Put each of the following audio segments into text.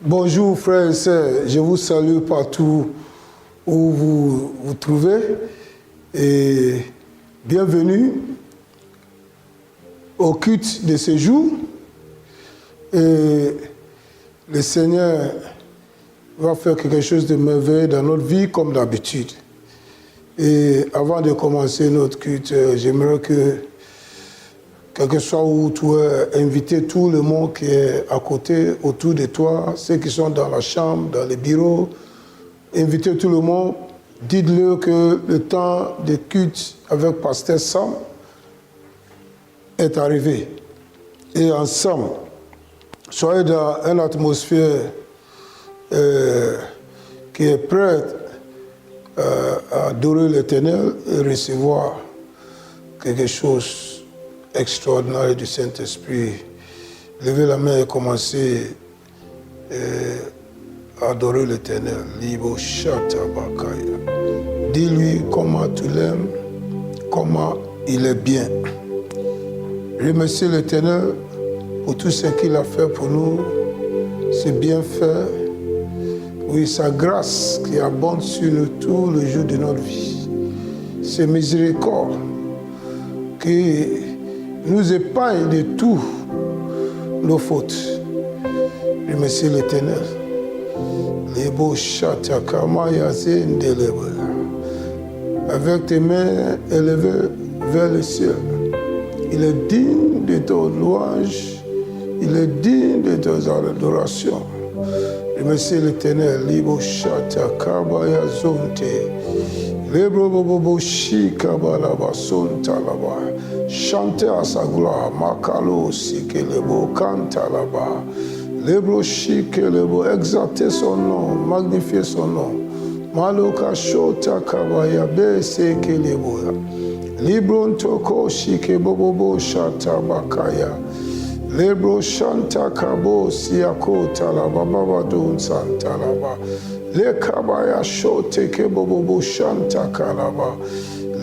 Bonjour frères et sœurs, je vous salue partout où vous vous trouvez et bienvenue au culte de ce jour. Et le Seigneur va faire quelque chose de merveilleux dans notre vie comme d'habitude. Et avant de commencer notre culte, j'aimerais que, quel que soit où tu es, inviter tout le monde qui est à côté, autour de toi, ceux qui sont dans la chambre, dans les bureaux, inviter tout le monde, dites-le que le temps de culte avec Pasteur Sam est arrivé. Et ensemble, soyez dans une atmosphère qui est prête à adorer l'Éternel et recevoir quelque chose extraordinaire du Saint-Esprit. Levez la main et commencez à adorer l'Éternel. Dis-lui comment tu l'aimes, comment il est bien. Remerciez l'Éternel pour tout ce qu'il a fait pour nous, ses bienfaits, oui, sa grâce qui abonde sur nous tous les jours de notre vie, ses miséricordes qui nous épargnent de tous nos fautes. Remerciez l'Éternel. Avec tes mains élevées vers le ciel, il est digne de ton louange, il est digne de tes adorations. Remerciez l'Éternel. Chantez à sa gloire. Makalo sikelebo kantalaba. Lebro shikelebo. Exaltez son nom, magnifiez son nom. Maloka shota kabaya be sekelebo. Libron toko shikebobo shata bakaya. Lebro shanta kabo siako talaba baba dun santalaba. Le kabaya shote kebobo shanta kalaba.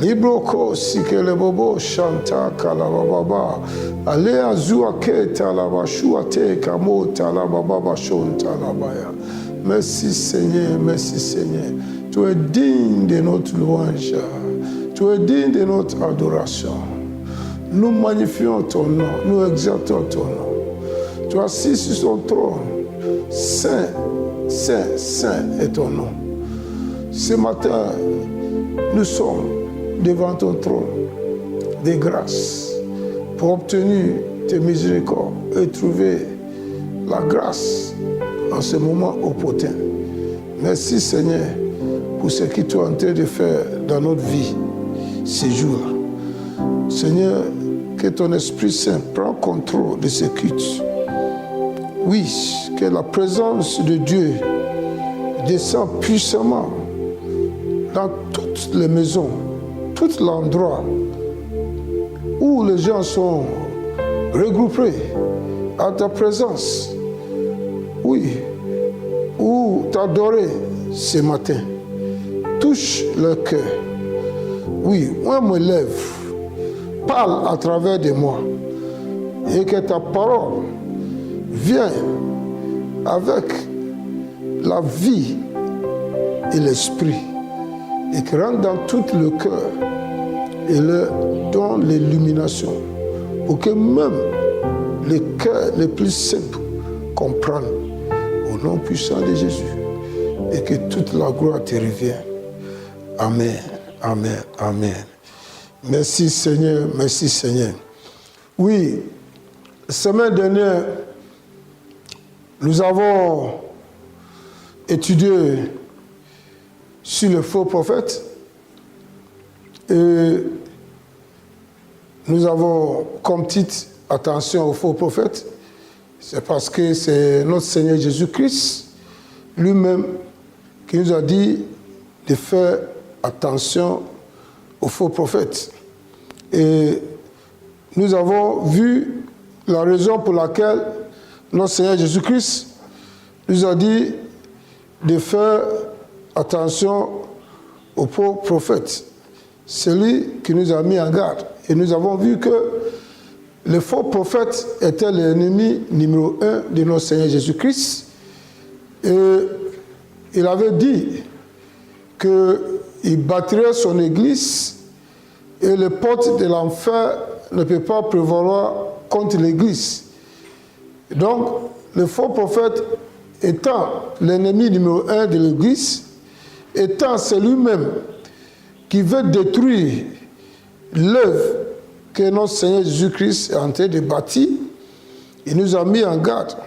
Libro ko sikelebobo shanta kalaba baba. Ale azua ke talaba shuate kamo talaba baba shontalabaya. Merci Seigneur, merci Seigneur. Tu es digne de notre louange. Tu es digne de notre adoration. Nous magnifions ton nom, nous exaltons ton nom. Tu es assis sur son trône. Saint, Saint, Saint est ton nom. Ce matin, nous sommes devant ton trône de grâce pour obtenir tes miséricordes et trouver la grâce en ce moment opportun. Merci Seigneur pour ce que tu es en train de faire dans notre vie ces jours-là. Seigneur, que ton Esprit Saint prenne contrôle de ce culte. Oui, que la présence de Dieu descend puissamment dans toutes les maisons, tout l'endroit où les gens sont regroupés à ta présence. Oui, où t'adorer ce matin. Touche leur cœur. Oui, moi me lève. Parle à travers de moi et que ta parole vienne avec la vie et l'esprit et que rentre dans tout le cœur et leur donne l'illumination pour que même les cœurs les plus simples comprennent au nom puissant de Jésus et que toute la gloire te revienne. Amen, amen, amen. Merci Seigneur, merci Seigneur. Oui, la semaine dernière, nous avons étudié sur le faux prophète et nous avons comme titre « Attention aux faux prophètes ». C'est parce que c'est notre Seigneur Jésus-Christ lui-même qui nous a dit de faire attention aux faux prophètes. Et nous avons vu la raison pour laquelle notre Seigneur Jésus-Christ nous a dit de faire attention aux faux prophètes. C'est lui qui nous a mis en garde. Et nous avons vu que le faux prophète était l'ennemi numéro 1 de notre Seigneur Jésus-Christ Et il avait dit qu'il bâtirait son église et les portes de l'enfer ne peuvent pas prévaloir contre l'église. Donc, le faux prophète étant l'ennemi numéro 1 de l'église, étant celui-même qui veut détruire l'œuvre que notre Seigneur Jésus-Christ est en train de bâtir, il nous a mis en garde.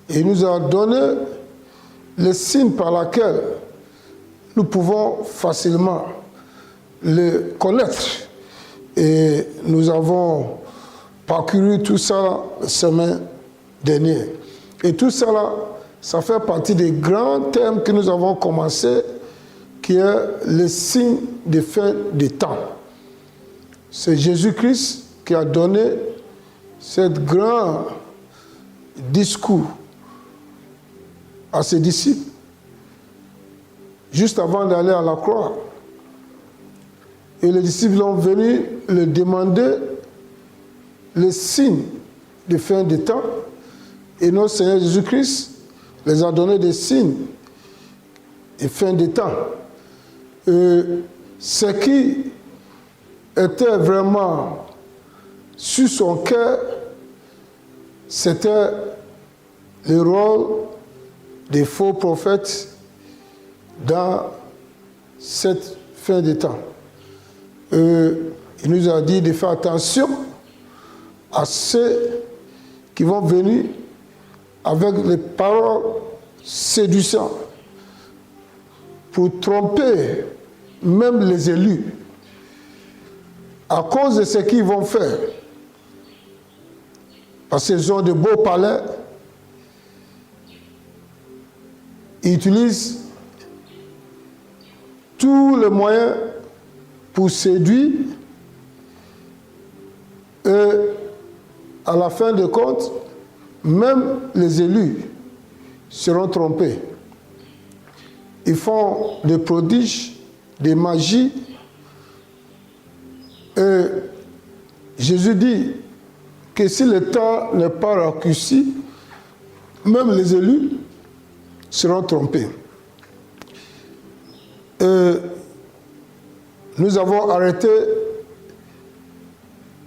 Et il nous a donné les signes par lesquels nous pouvons facilement le connaître. Et nous avons parcouru tout ça la semaine dernière. Et tout ça, ça fait partie des grands thèmes que nous avons commencé, qui est le signe de fin des temps. C'est Jésus-Christ qui a donné ce grand discours à ses disciples juste avant d'aller à la croix. Et les disciples sont venus le demander les signes de fin des temps. Et notre Seigneur Jésus-Christ les a donné des signes de fin des temps. Et ce qui était vraiment sur son cœur, c'était le rôle des faux prophètes dans cette fin des temps. Il nous a dit de faire attention à ceux qui vont venir avec les paroles séduisantes pour tromper même les élus à cause de ce qu'ils vont faire. Parce qu'ils ont de beaux palais, ils utilisent tous les moyens pour séduire, et à la fin de compte, même les élus seront trompés. Ils font des prodiges, des magies, et Jésus dit que si le temps n'est pas raccourci, même les élus seront trompés. Et nous avons arrêté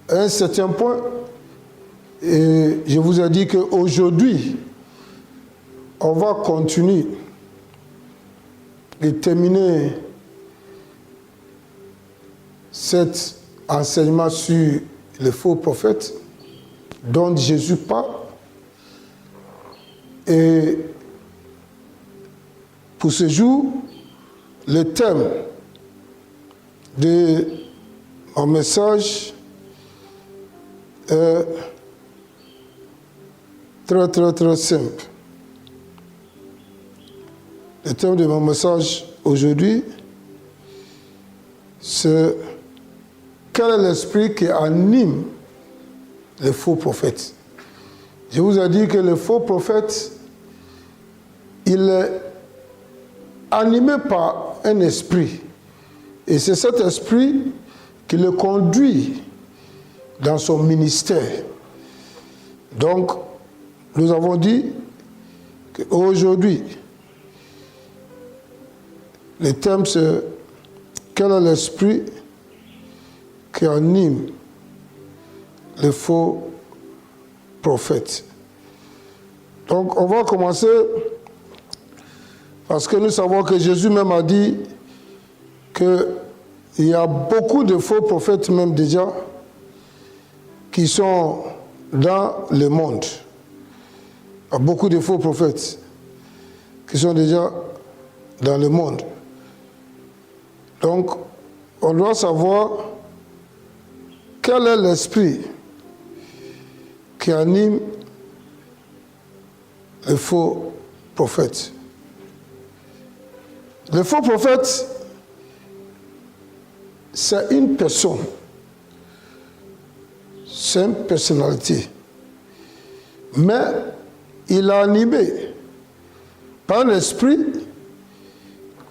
à un certain point, et je vous ai dit qu'aujourd'hui, on va continuer et terminer cet enseignement sur les faux prophètes dont Jésus parle. Et pour ce jour, le thème de mon message est très simple. Le thème de mon message aujourd'hui, c'est quel est l'esprit qui anime les faux prophètes. Je vous ai dit que le faux prophète, il est animé par un esprit. Et c'est cet esprit qui le conduit dans son ministère. Donc, nous avons dit qu'aujourd'hui, le thème c'est quel est l'esprit qui anime les faux prophètes. Donc, on va commencer parce que nous savons que Jésus même a dit qu'il y a beaucoup de faux prophètes même déjà qui sont dans le monde. Il y a beaucoup de faux prophètes qui sont déjà dans le monde. Donc, on doit savoir quel est l'esprit qui anime les faux prophètes. Le faux prophète, c'est une personne, c'est une personnalité, mais il est animé par un esprit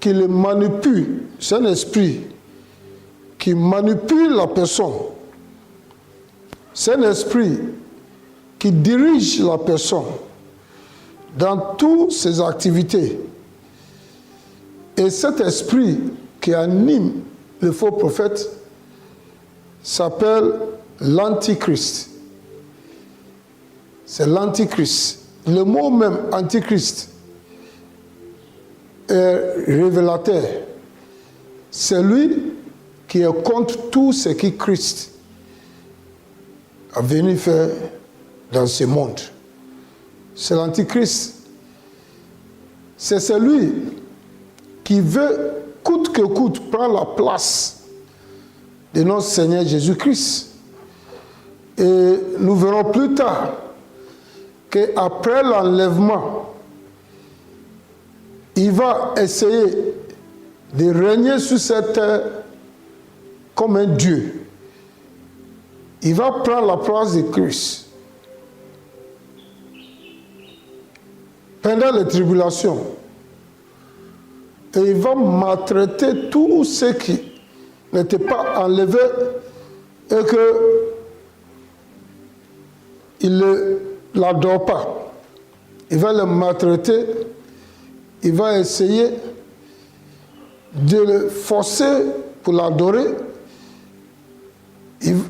qui le manipule. C'est un esprit qui manipule la personne. C'est un esprit qui dirige la personne. dans toutes ses activités. Et cet esprit qui anime le faux prophète s'appelle l'Antichrist. C'est l'Antichrist. Le mot même Antichrist est révélateur. C'est lui qui est contre tout ce que Christ a venu faire dans ce monde. C'est l'Antichrist. C'est celui qui veut, coûte que coûte, prendre la place de notre Seigneur Jésus-Christ. Et nous verrons plus tard qu'après l'enlèvement, il va essayer de régner sur cette terre comme un Dieu. Il va prendre la place de Christ. Pendant les tribulations, et il va maltraiter tous ceux qui n'étaient pas enlevés et qu'il ne l'adore pas. Il va les maltraiter, il va essayer de le forcer pour l'adorer.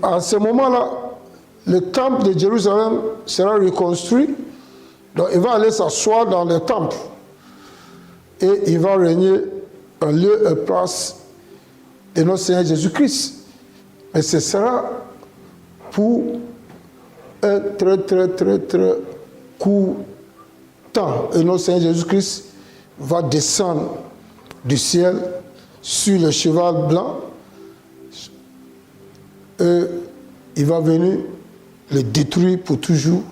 À ce moment-là, le temple de Jérusalem sera reconstruit. Donc il va aller s'asseoir dans le temple. Et il va régner un lieu et place de notre Seigneur Jésus-Christ. Mais ce sera pour un très, très, très, très court temps. Et notre Seigneur Jésus-Christ va descendre du ciel sur le cheval blanc. Et il va venir le détruire pour toujours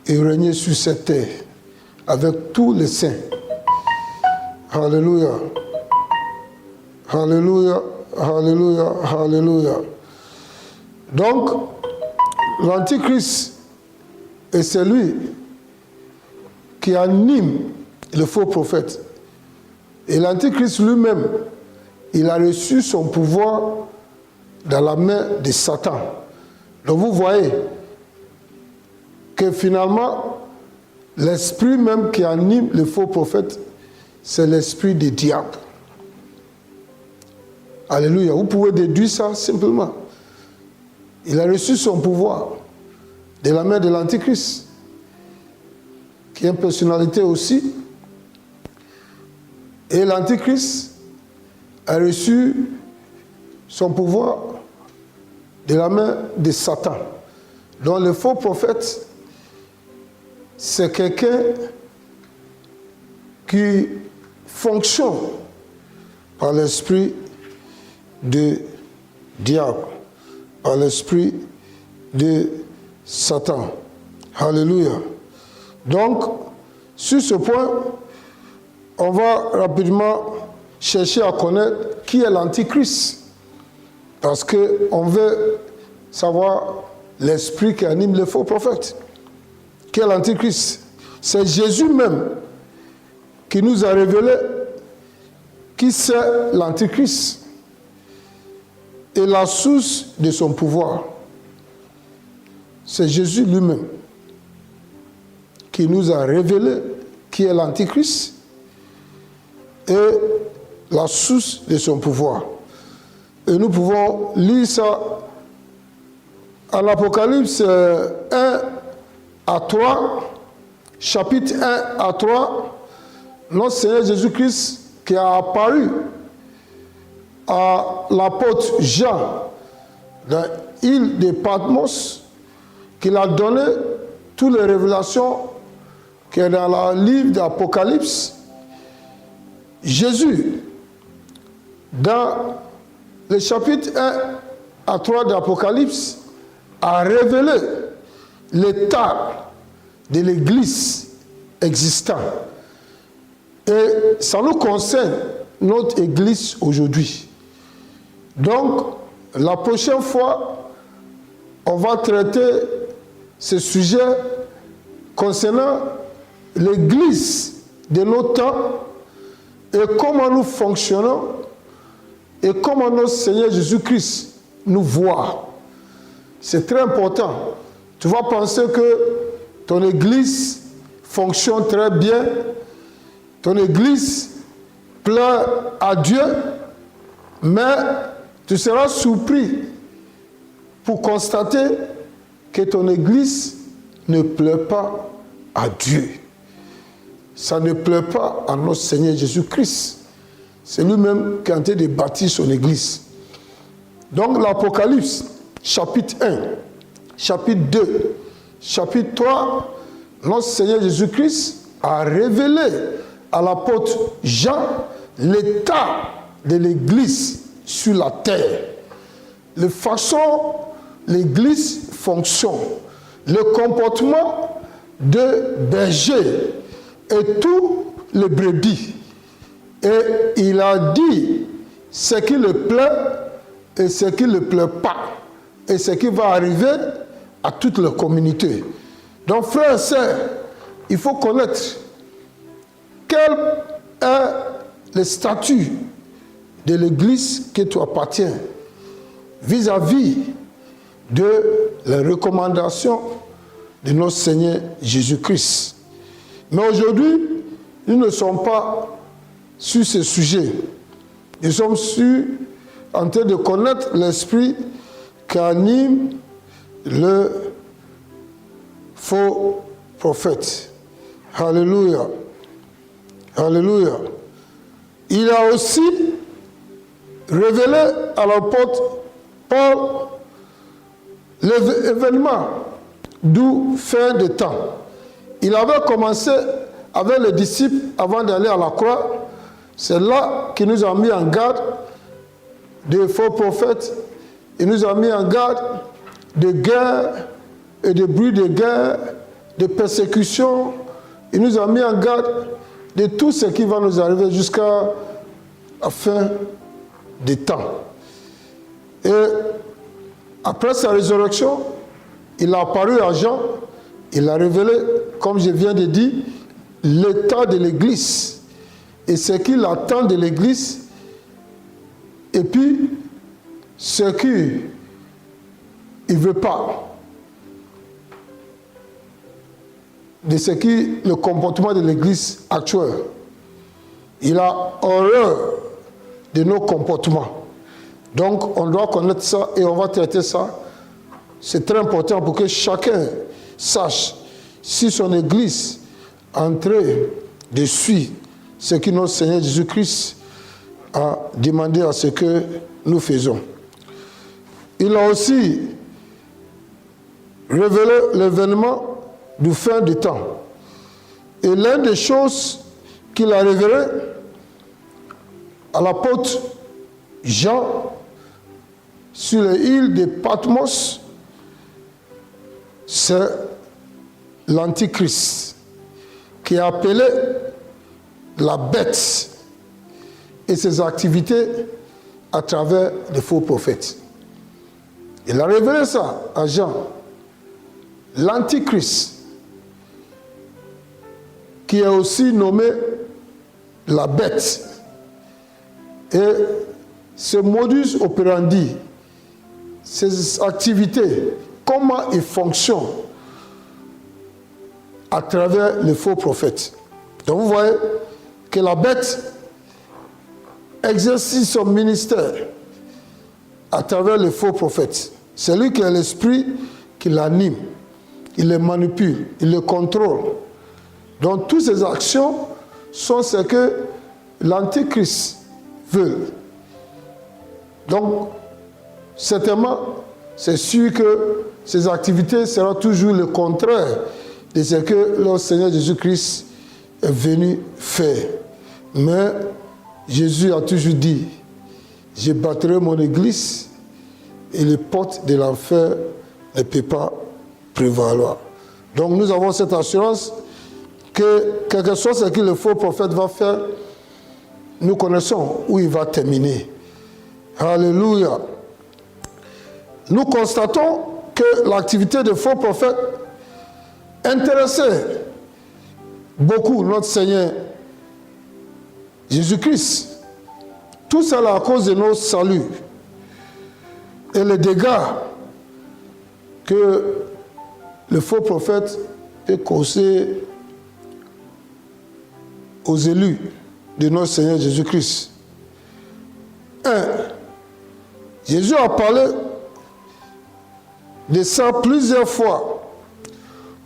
et régner sur cette terre avec tous les saints. Alléluia. Alléluia. Alléluia. Alléluia. Donc, l'Antichrist est celui qui anime le faux prophète. Et l'Antichrist lui-même, il a reçu son pouvoir dans la main de Satan. Donc vous voyez que finalement, l'esprit même qui anime le faux prophète, c'est l'esprit du diable. Alléluia. Vous pouvez déduire ça simplement. Il a reçu son pouvoir de la main de l'Antichrist, qui est une personnalité aussi. Et l'Antichrist a reçu son pouvoir de la main de Satan. Donc le faux prophète, c'est quelqu'un qui fonctionne par l'esprit du diable, par l'esprit de Satan. Alléluia. Donc, sur ce point, on va rapidement chercher à connaître qui est l'Antichrist. Parce qu'on veut savoir l'esprit qui anime les faux prophètes. Qui est l'Antichrist? C'est Jésus même qui nous a révélé qui c'est l'Antichrist et la source de son pouvoir. C'est Jésus lui-même qui nous a révélé qui est l'Antichrist et la source de son pouvoir. Et nous pouvons lire ça en Apocalypse 1 à 3, chapitre 1 à 3, notre Seigneur Jésus-Christ qui a apparu à l'apôtre Jean dans l'île de Patmos, qu'il a donné toutes les révélations qui est dans le livre d'Apocalypse. Jésus, dans le chapitre 1 à 3 d'Apocalypse, a révélé l'état de l'Église existante. Et ça nous concerne, notre Église aujourd'hui. Donc, la prochaine fois, on va traiter ce sujet concernant l'Église de nos temps et comment nous fonctionnons et comment notre Seigneur Jésus-Christ nous voit. C'est très important. Tu vas penser que ton église fonctionne très bien, ton église plaît à Dieu, mais tu seras surpris pour constater que ton église ne plaît pas à Dieu. Ça ne plaît pas à notre Seigneur Jésus-Christ. C'est lui-même qui est en train de bâtir son église. Donc l'Apocalypse, chapitre 1, chapitre 2, chapitre 3, notre Seigneur Jésus-Christ a révélé à l'apôtre Jean l'état de l'église sur la terre. La façon dont l'église fonctionne, le comportement de berger et tous les brebis. Et il a dit ce qui le plaît et ce qui ne le plaît pas. Et ce qui va arriver à toute la communauté. Donc, frères et sœurs, il faut connaître quel est le statut de l'église qui tu appartiens vis-à-vis de les recommandations de notre Seigneur Jésus-Christ. Mais aujourd'hui, nous ne sommes pas sur ce sujet. Nous sommes en train de connaître l'esprit qui anime le faux prophète. Alléluia. Alléluia. Il a aussi révélé à l'apôtre Paul l'événement du fin de temps. Il avait commencé avec les disciples avant d'aller à la croix. C'est là qu'il nous a mis en garde des faux prophètes. Il nous a mis en garde de guerre et de bruit de guerre, de persécution. Il nous a mis en garde de tout ce qui va nous arriver jusqu'à la fin des temps. Et après sa résurrection, il a apparu à Jean, il a révélé, comme je viens de dire, l'état de l'Église et ce qu'il attend de l'Église, et puis ce qu'il ne veut pas, de ce qui le comportement de l'Église actuelle. Il a horreur de nos comportements. Donc, on doit connaître ça et on va traiter ça. C'est très important pour que chacun sache si son Église est en train de suivre ce que notre Seigneur Jésus-Christ a demandé à ce que nous faisons. Il a aussi révélé l'événement du fin du temps. Et l'une des choses qu'il a révélé à l'apôtre Jean sur l'île de Patmos, c'est l'Antichrist qui est appelé la bête et ses activités à travers les faux prophètes. Il a révélé ça à Jean. L'Antichrist, qui est aussi nommé la bête. Et ce modus operandi, ces activités, comment ils fonctionnent à travers les faux prophètes. Donc vous voyez que la bête exerce son ministère à travers les faux prophètes. C'est lui qui a l'esprit qui l'anime, il les manipule, il les contrôle. Donc toutes ces actions sont ce que l'Antichrist veut. Donc, certainement, c'est sûr que ces activités seront toujours le contraire de ce que le Seigneur Jésus-Christ est venu faire. Mais Jésus a toujours dit, je bâtirai mon église et les portes de l'enfer ne peuvent pas prévaloir. Donc nous avons cette assurance que quel que soit ce que le faux prophète va faire, nous connaissons où il va terminer. Alléluia. Nous constatons que l'activité des faux prophètes intéressait beaucoup notre Seigneur Jésus-Christ. Tout cela à cause de nos saluts et les dégâts que le faux prophète et causer aux élus de notre Seigneur Jésus-Christ. 1. Jésus a parlé de ça plusieurs fois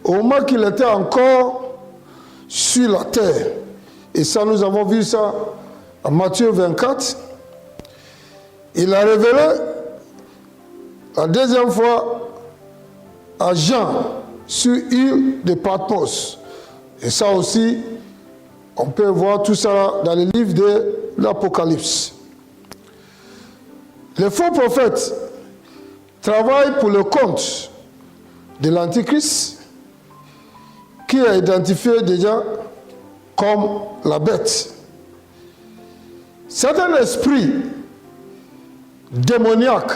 au moment qu'il était encore sur la terre. Et ça, nous avons vu ça en Matthieu 24. Il a révélé la deuxième fois à Jean sur l'île de Patmos. Et ça aussi, on peut voir tout ça dans le livre de l'Apocalypse. Les faux prophètes travaillent pour le compte de l'Antichrist, qui est identifié déjà comme la bête. C'est un esprit démoniaque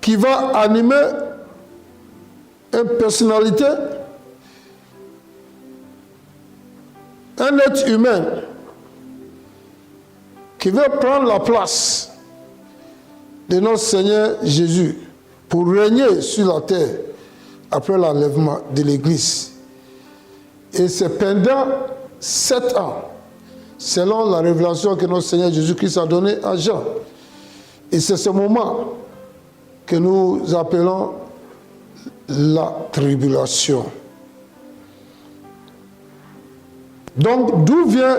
qui va animer une personnalité, un être humain qui veut prendre la place de notre Seigneur Jésus pour régner sur la terre après l'enlèvement de l'Église. Et c'est pendant 7 ans, selon la révélation que notre Seigneur Jésus-Christ a donnée à Jean. Et c'est ce moment que nous appelons la tribulation. Donc, d'où vient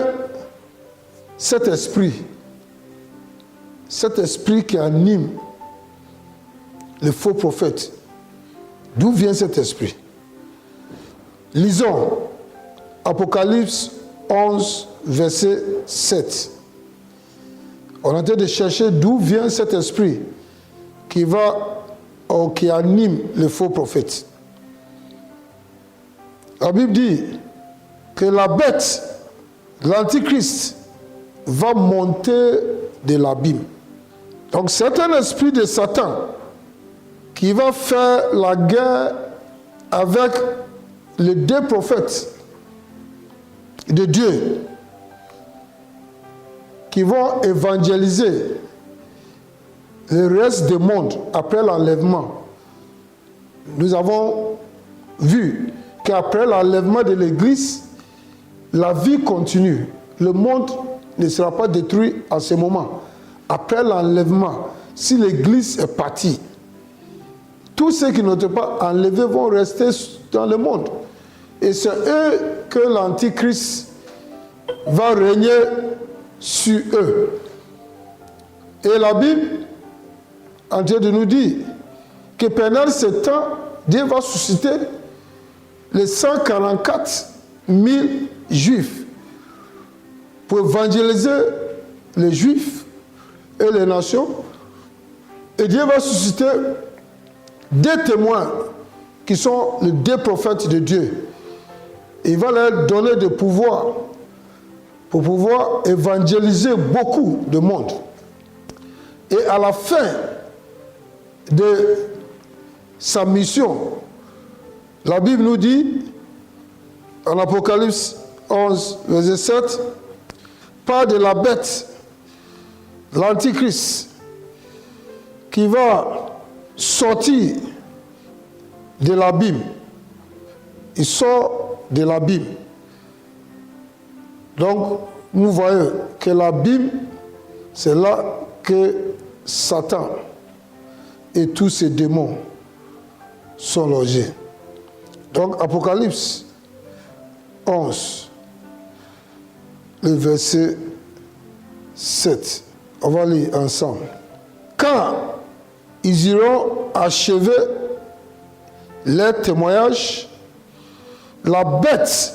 cet esprit? Cet esprit qui anime les faux prophètes. D'où vient cet esprit? Lisons Apocalypse 11, verset 7. On est en train de chercher d'où vient cet esprit qui anime les faux prophètes. La Bible dit que la bête, l'Antichrist, va monter de l'abîme. Donc c'est un esprit de Satan qui va faire la guerre avec les 2 prophètes de Dieu qui vont évangéliser le reste du monde après l'enlèvement. Nous avons vu qu'après l'enlèvement de l'Église, la vie continue. Le monde ne sera pas détruit à ce moment. Après l'enlèvement, si l'Église est partie, tous ceux qui n'ont pas enlevé vont rester dans le monde. Et c'est eux que l'Antichrist va régner sur eux. Et la Bible est en train de nous dire que pendant ce temps, Dieu va susciter les 144 000 Juifs pour évangéliser les Juifs et les nations. Et Dieu va susciter des témoins qui sont les 2 prophètes de Dieu. Il va leur donner du pouvoir pour pouvoir évangéliser beaucoup de monde. Et à la fin de sa mission, la Bible nous dit, en Apocalypse 11, verset 7, par de la bête, l'Antichrist, qui va sortir de l'abîme. Il sort de l'abîme. Donc, nous voyons que l'abîme, c'est là que Satan et tous ses démons sont logés. Donc, Apocalypse 11, le verset 7. On va lire ensemble. Quand ils iront achever leur témoignage, la bête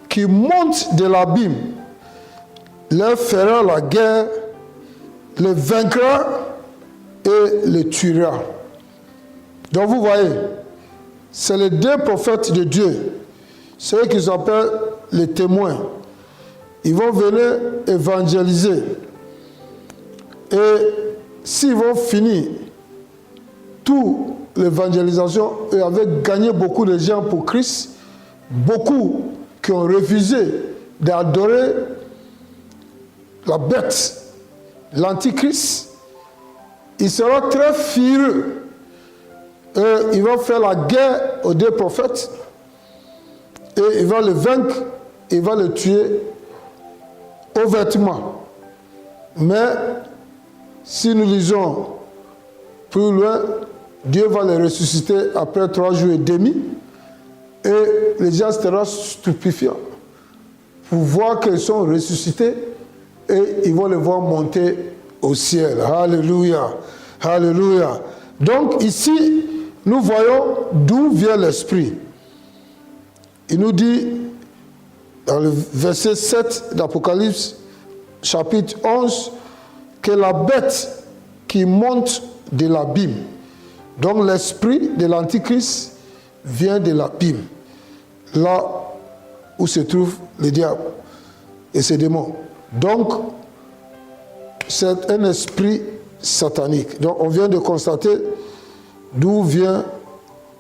qui monte de l'abîme leur fera la guerre, le vaincra et le tuera. Donc vous voyez, c'est les 2 prophètes de Dieu, ceux qui s'appellent les témoins. Ils vont venir évangéliser. Et s'ils vont finir toute l'évangélisation et avec gagné beaucoup de gens pour Christ, beaucoup qui ont refusé d'adorer la bête, l'Antichrist, il sera très furieux Et il va faire la guerre aux deux prophètes. Et il va le vaincre. Il va le tuer ouvertement. Mais si nous lisons plus loin, Dieu va les ressusciter après 3 jours et demi. Et les gens seront stupéfiants pour voir qu'ils sont ressuscités et ils vont les voir monter au ciel. Alléluia. Alléluia. Donc ici, nous voyons d'où vient l'Esprit. Il nous dit dans le verset 7 d'Apocalypse, chapitre 11, que la bête qui monte de l'abîme, donc l'esprit de l'Antichrist vient de l'abîme, là où se trouve le diable et ses démons. Donc, c'est un esprit satanique. Donc, on vient de constater d'où vient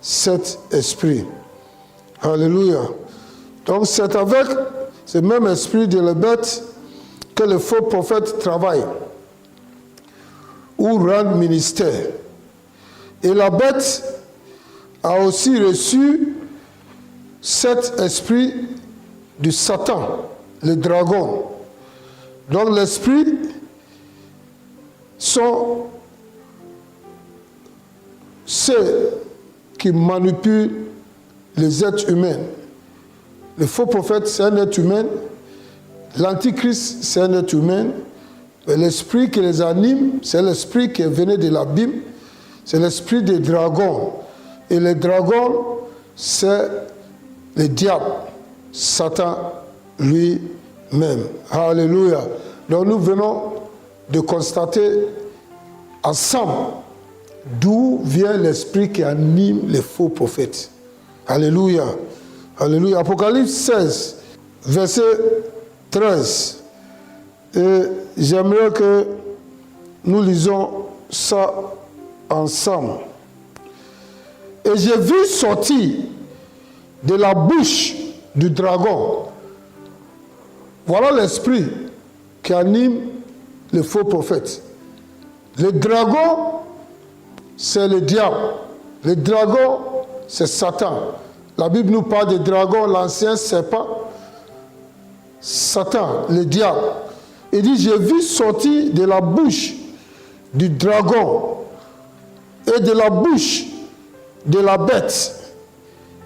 cet esprit. Alléluia. Donc, c'est avec ce même esprit de la bête que le faux prophète travaille ou rend ministère. Et la bête a aussi reçu cet esprit du Satan, le dragon. Donc l'esprit sont ceux qui manipulent les êtres humains. Le faux prophète, c'est un être humain. L'antichrist, c'est un être humain. Et l'esprit qui les anime, c'est l'esprit qui est venu de l'abîme. C'est l'esprit des dragons. Et les dragons, c'est le diable, Satan lui-même. Alléluia. Donc nous venons de constater ensemble d'où vient l'esprit qui anime les faux prophètes. Alléluia. Alléluia. Apocalypse 16, verset 13. Et j'aimerais que nous lisons ça ensemble. Et j'ai vu sortir de la bouche du dragon. Voilà l'esprit qui anime les faux prophètes. Le dragon, c'est le diable. Le dragon, c'est Satan. La Bible nous parle de dragon, l'ancien serpent. Satan, le diable. Il dit, j'ai vu sortir de la bouche du dragon et de la bouche de la bête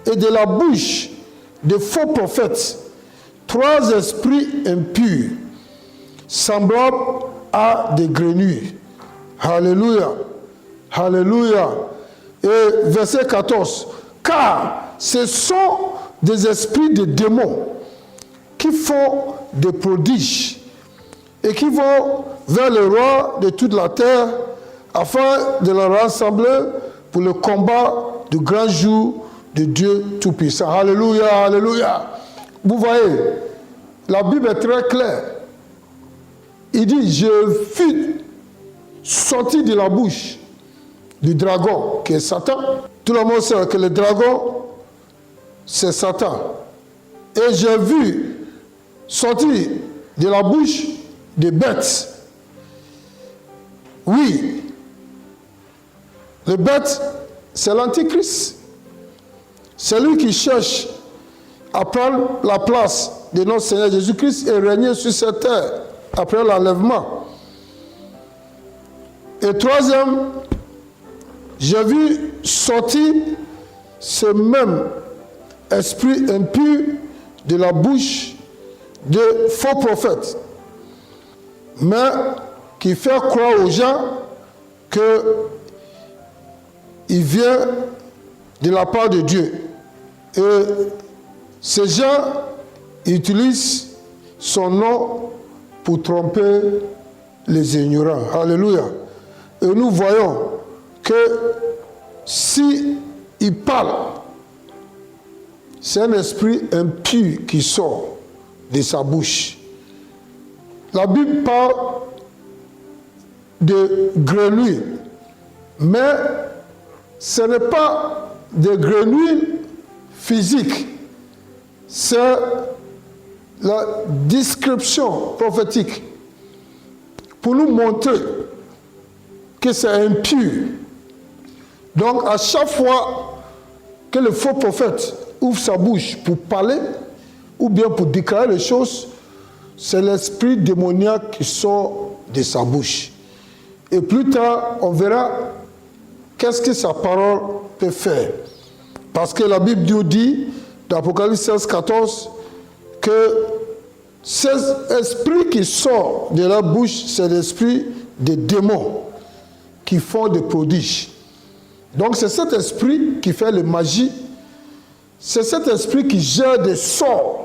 et de la bouche des faux prophètes 3 esprits impurs, semblables à des grenouilles. Alléluia. Alléluia. Et verset 14. Car ce sont des esprits de démons qui font des prodiges et qui vont vers le roi de toute la terre afin de le rassembler pour le combat du grand jour de Dieu Tout-Puissant. Alléluia, alléluia. Vous voyez, la Bible est très claire. Il dit, je fus sorti de la bouche du dragon, qui est Satan. Tout le monde sait que le dragon, c'est Satan. Et j'ai vu sortir de la bouche des bêtes. Oui, les bêtes, c'est l'Antichrist. C'est lui qui cherche à prendre la place de notre Seigneur Jésus-Christ et régner sur cette terre après l'enlèvement. Et troisième, j'ai vu sortir ce même esprit impur de la bouche de faux prophètes, mais qui fait croire aux gens qu'il vient de la part de Dieu. Et ces gens utilisent son nom pour tromper les ignorants. Alléluia. Et nous voyons que si il parle, c'est un esprit impur qui sort de sa bouche. La Bible parle de grenouilles, mais ce n'est pas des grenouilles physiques, c'est la description prophétique pour nous montrer que c'est impur. Donc, à chaque fois que le faux prophète ouvre sa bouche pour parler ou bien pour déclarer les choses, c'est l'esprit démoniaque qui sort de sa bouche. Et plus tard, on verra qu'est-ce que sa parole peut faire. Parce que la Bible nous dit, dans Apocalypse 16, 14, que cet esprit qui sort de la bouche, c'est l'esprit des démons qui font des prodiges. Donc c'est cet esprit qui fait les magies, c'est cet esprit qui gère des sorts,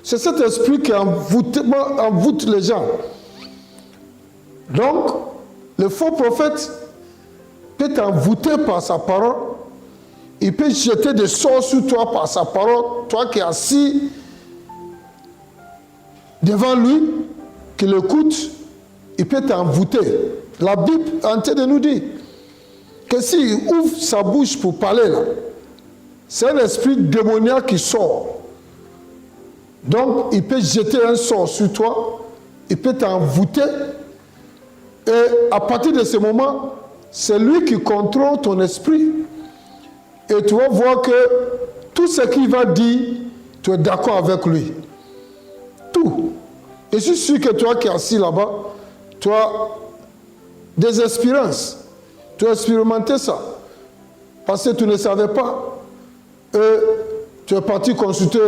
c'est cet esprit qui envoûte les gens. Donc, le faux prophète peut t'envoûter par sa parole, il peut jeter des sorts sur toi par sa parole, toi qui es assis devant lui, qui l'écoute, il peut t'envoûter. La Bible est en train de nous dire que s'il ouvre sa bouche pour parler là, c'est un esprit démoniaque qui sort. Donc, il peut jeter un sort sur toi, il peut t'envoûter, et à partir de ce moment, c'est lui qui contrôle ton esprit. Et tu vas voir que tout ce qu'il va dire, tu es d'accord avec lui. Tout. Et je suis sûr que toi qui es assis là-bas, tu as des expériences. Tu as expérimenté ça. Parce que tu ne savais pas. Et tu es parti consulter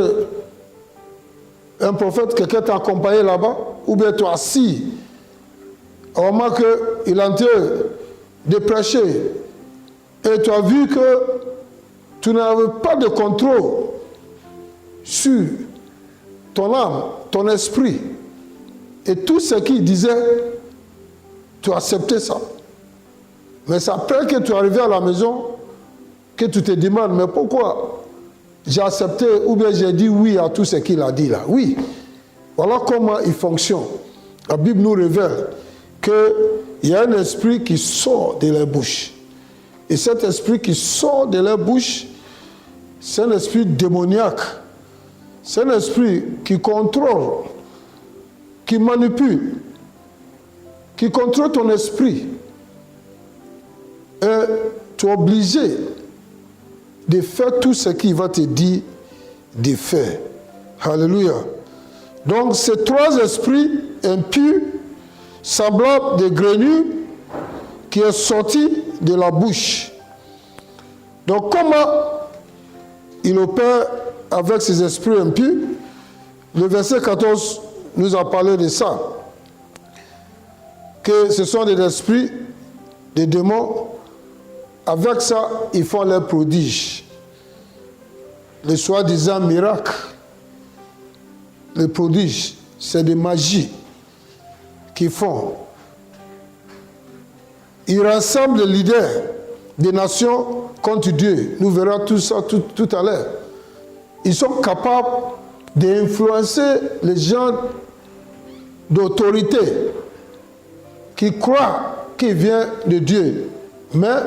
un prophète, quelqu'un t'a accompagné là-bas, ou bien tu es assis. On remarque qu'il est en train de prêcher. Et tu as vu que tu n'avais pas de contrôle sur ton âme, ton esprit. Et tout ce qu'il disait, tu as accepté ça. Mais c'est après que tu es arrivé à la maison que tu te demandes, mais pourquoi j'ai accepté ou bien j'ai dit oui à tout ce qu'il a dit là. Oui, voilà comment il fonctionne. La Bible nous révèle qu'il y a un esprit qui sort de leur bouche. Et cet esprit qui sort de leur bouche, c'est un esprit démoniaque. C'est un esprit qui contrôle, qui manipule, qui contrôle ton esprit. Et tu es obligé de faire tout ce qu'il va te dire de faire. Alléluia. Donc, ces trois esprits impurs, semblables des grenouilles, qui est sorti de la bouche. Donc, comment il opère avec ces esprits impurs? Le verset 14 nous a parlé de ça. Que ce sont des esprits, des démons. Avec ça, ils font leurs prodiges. Les soi-disant miracles. Les prodiges, c'est des magies qu'ils font. Ils rassemblent les leaders des nations contre Dieu. Nous verrons tout ça tout à l'heure. Ils sont capables d'influencer les gens d'autorité qui croient qu'il vient de Dieu. Mais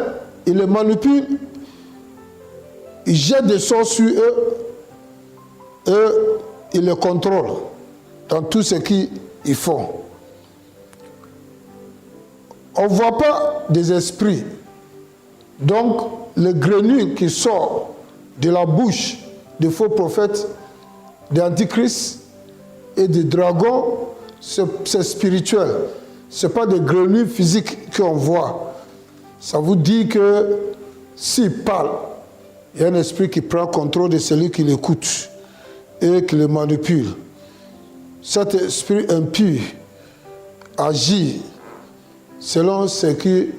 ils les manipulent, ils jettent des sorts sur eux et ils les contrôlent dans tout ce qu'ils font. On ne voit pas des esprits. Donc, le grenouille qui sort de la bouche des faux prophètes, des antichrists et des dragons, c'est spirituel. Ce n'est pas des grenouilles physiques qu'on voit. Ça vous dit que s'il parle, il y a un esprit qui prend contrôle de celui qui l'écoute et qui le manipule. Cet esprit impur agit selon ce qu'ils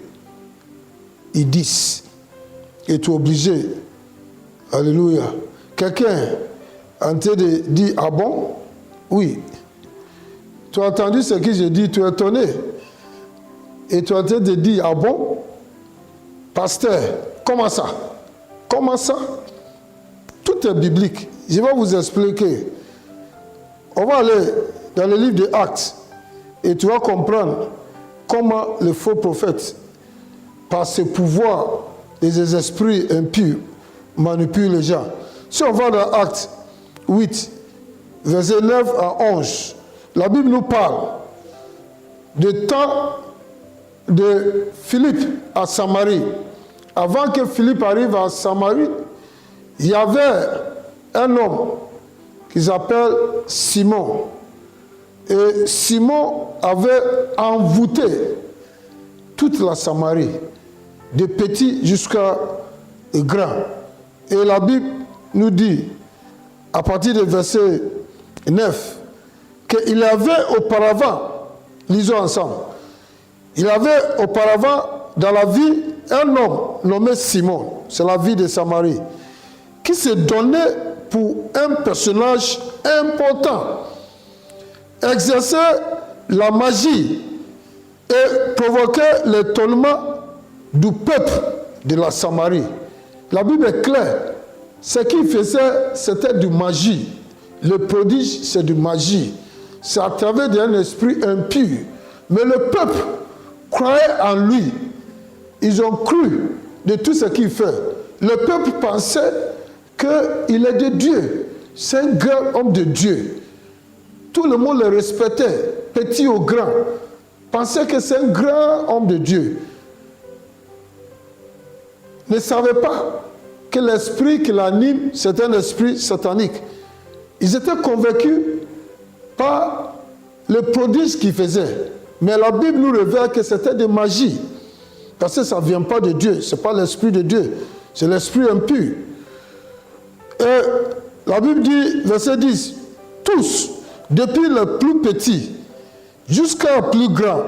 disent. Et tu es obligé. Alléluia. Quelqu'un est en train de dire, ah bon? Oui. Tu as entendu ce que j'ai dit, tu es étonné. Et tu es en train de dire, ah bon? Pasteur, comment ça? Comment ça? Tout est biblique. Je vais vous expliquer. On va aller dans le livre des Actes et tu vas comprendre comment le faux prophète, par ses pouvoirs et ses esprits impurs, manipule les gens. Si on va dans Actes 8, versets 9 à 11, la Bible nous parle du temps de Philippe à Samarie. avant que Philippe arrive à Samarie, il y avait un homme qui s'appelle Simon. Et Simon avait envoûté toute la Samarie, de petits jusqu'à grands. Et la Bible nous dit, à partir du verset 9, qu'il avait auparavant, lisons ensemble, il avait auparavant dans la vie un homme nommé Simon, c'est la vie de Samarie, qui se donnait pour un personnage important, exerçait la magie et provoquait l'étonnement du peuple de la Samarie. La Bible est claire. Ce qu'il faisait, c'était de magie. Le prodige, c'est de magie. C'est à travers d'un esprit impur. Mais le peuple croyait en lui. Ils ont cru de tout ce qu'il fait. Le peuple pensait qu'il est de Dieu. C'est un grand homme de Dieu. Tout le monde le respectait, petit ou grand. Pensait que c'est un grand homme de Dieu. Ne savait pas que l'esprit qui l'anime, c'est un esprit satanique. Ils étaient convaincus par le prodige qu'il faisait. Mais la Bible nous révèle que c'était de magie. Parce que ça ne vient pas de Dieu. Ce n'est pas l'esprit de Dieu. C'est l'esprit impur. Et la Bible dit, verset 10, tous, depuis le plus petit jusqu'à le plus grand,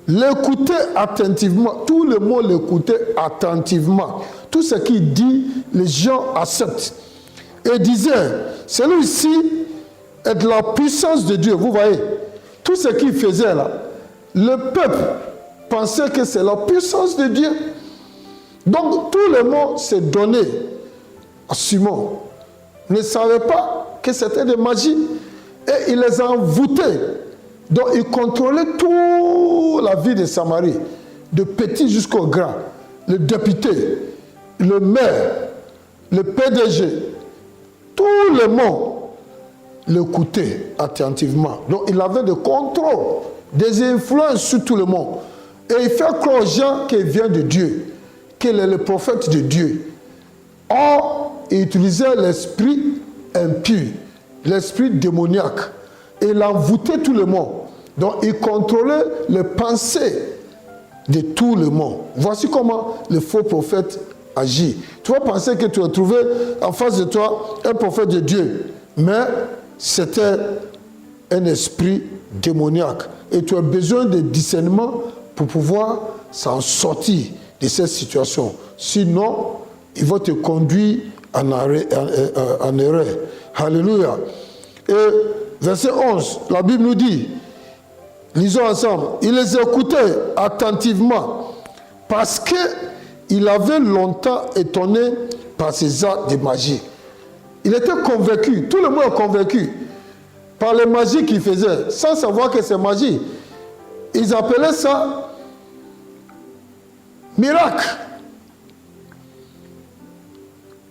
l'écoutaient attentivement. Tout le monde l'écoutait attentivement. Tout ce qu'il dit, les gens acceptent. Et disaient, celui-ci est de la puissance de Dieu. Vous voyez, tout ce qu'il faisait là, le peuple pensait que c'est la puissance de Dieu. Donc tout le monde s'est donné à Simon. Ne savait pas que c'était de magie. Et il les a envoûtés. Donc il contrôlait toute la vie de Samarie, de petit jusqu'au grand. Le député, le maire, le PDG, tout le monde l'écoutait attentivement. Donc il avait le contrôle, des influences sur tout le monde. Et il fait croire aux gens qu'il vient de Dieu, qu'il est le prophète de Dieu. Or, il utilisait l'esprit impur, l'esprit démoniaque. Et il envoûtait tout le monde. Donc il contrôlait les pensées de tout le monde. Voici comment le faux prophète agit. Tu vas penser que tu as trouvé en face de toi un prophète de Dieu. Mais c'était un esprit démoniaque. Et tu as besoin de discernement pour pouvoir s'en sortir de cette situation. Sinon, il va te conduire en erreur. Alléluia. Et verset 11, la Bible nous dit, lisons ensemble, il les écoutait attentivement parce qu'il avait longtemps étonné par ses actes de magie. Il était convaincu, tout le monde est convaincu par les magies qu'il faisait, sans savoir que c'est magie. Ils appelaient ça miracle.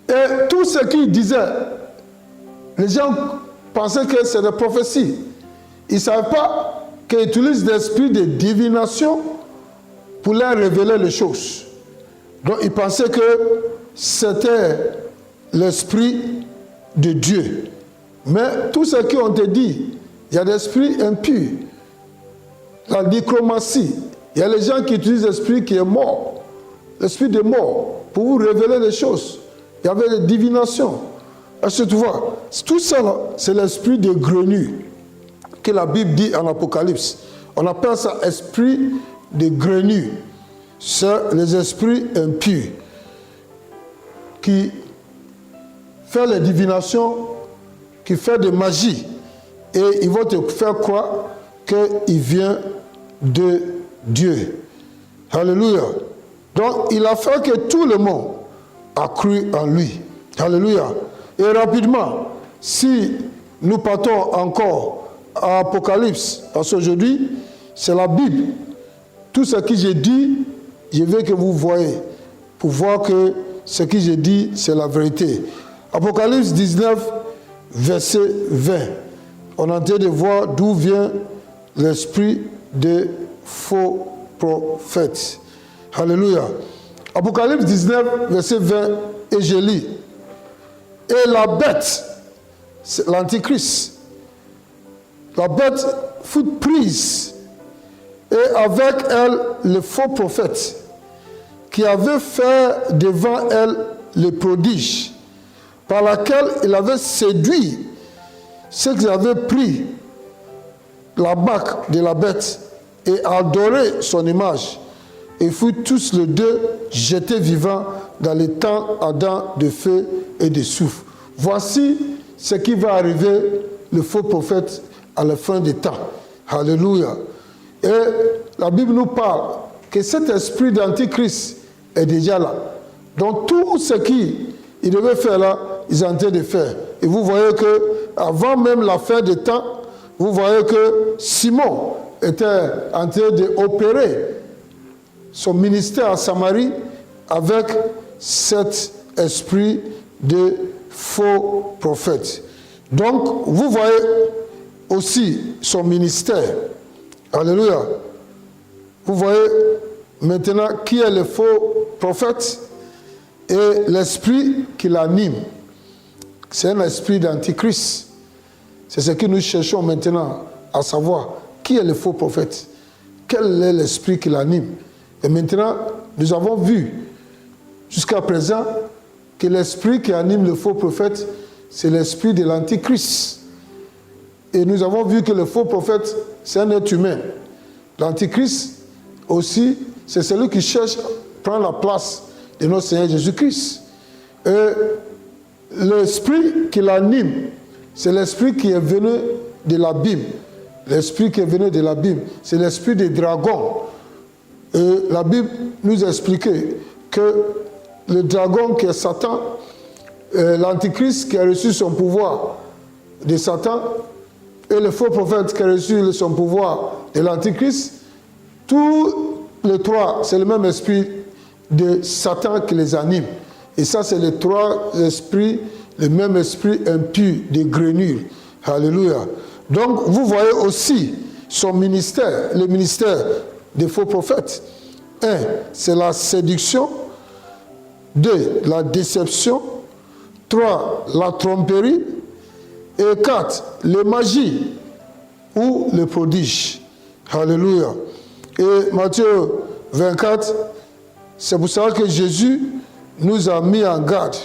Et tout ce qu'il disait, les gens pensaient que c'est des prophéties. Ils ne savaient pas qu'il utilise l'esprit de divination pour leur révéler les choses. Donc ils pensaient que c'était l'esprit de Dieu. Mais tout ce qu'ils ont dit, il y a des esprits impurs. La nécromancie, il y a les gens qui utilisent l'esprit qui est mort, l'esprit de mort, pour vous révéler les choses. Il y avait des divinations. Est-ce que tu vois? Tout ça, c'est l'esprit de grenue que la Bible dit en Apocalypse. On appelle ça esprit de grenue. C'est les esprits impurs qui font les divinations, qui font des magies. Et ils vont te faire croire qu'il vient de Dieu. Alléluia. Donc, il a fait que tout le monde a cru en lui. Alléluia. Et rapidement, si nous partons encore à Apocalypse, parce qu'aujourd'hui, c'est la Bible. Tout ce que j'ai dit, je veux que vous voyez, pour voir que ce que j'ai dit, c'est la vérité. Apocalypse 19, verset 20. On est en train de voir d'où vient l'esprit des faux prophètes. Alléluia. Apocalypse 19, verset 20, et je lis. Et la bête, c'est l'Antichrist, la bête fut prise, et avec elle le faux prophète, qui avait fait devant elle le prodige, par laquelle il avait séduit ceux qui avaient pris la marque de la bête et adoré son image, et furent tous les deux jetés vivants dans les temps ardents de feu et de soufre. Voici ce qui va arriver, le faux prophète, à la fin des temps. Alléluia. Et la Bible nous parle que cet esprit d'Antichrist est déjà là. Donc tout ce qu'il devait faire là, ils sont en train de faire. Et vous voyez que avant même la fin des temps, vous voyez que Simon était en train d'opérer son ministère à Samarie avec cet esprit de faux prophète. Donc, vous voyez aussi son ministère. Alléluia. Vous voyez maintenant qui est le faux prophète et l'esprit qui l'anime. C'est un esprit d'Antichrist. C'est ce que nous cherchons maintenant à savoir. Qui est le faux prophète? Quel est l'esprit qui l'anime? Et maintenant, nous avons vu jusqu'à présent que l'esprit qui anime le faux prophète, c'est l'esprit de l'Antichrist. Et nous avons vu que le faux prophète, c'est un être humain. L'Antichrist aussi, c'est celui qui cherche à prendre la place de notre Seigneur Jésus-Christ. Et l'esprit qui l'anime, c'est l'esprit qui est venu de l'abîme. L'esprit qui est venu de l'abîme, c'est l'esprit des dragons. Et la Bible nous a expliqué que le dragon qui est Satan, l'Antichrist qui a reçu son pouvoir de Satan, et le faux prophète qui a reçu son pouvoir de l'Antichrist, tous les trois, c'est le même esprit de Satan qui les anime. Et ça, c'est les trois esprits, le même esprit impur de grenure. Alléluia. Donc, vous voyez aussi son ministère, le ministère des faux prophètes. 1, c'est la séduction. 2, la déception. 3, la tromperie. Et 4, les magies ou le prodige. Alléluia. Et Matthieu 24, c'est pour ça que Jésus nous a mis en garde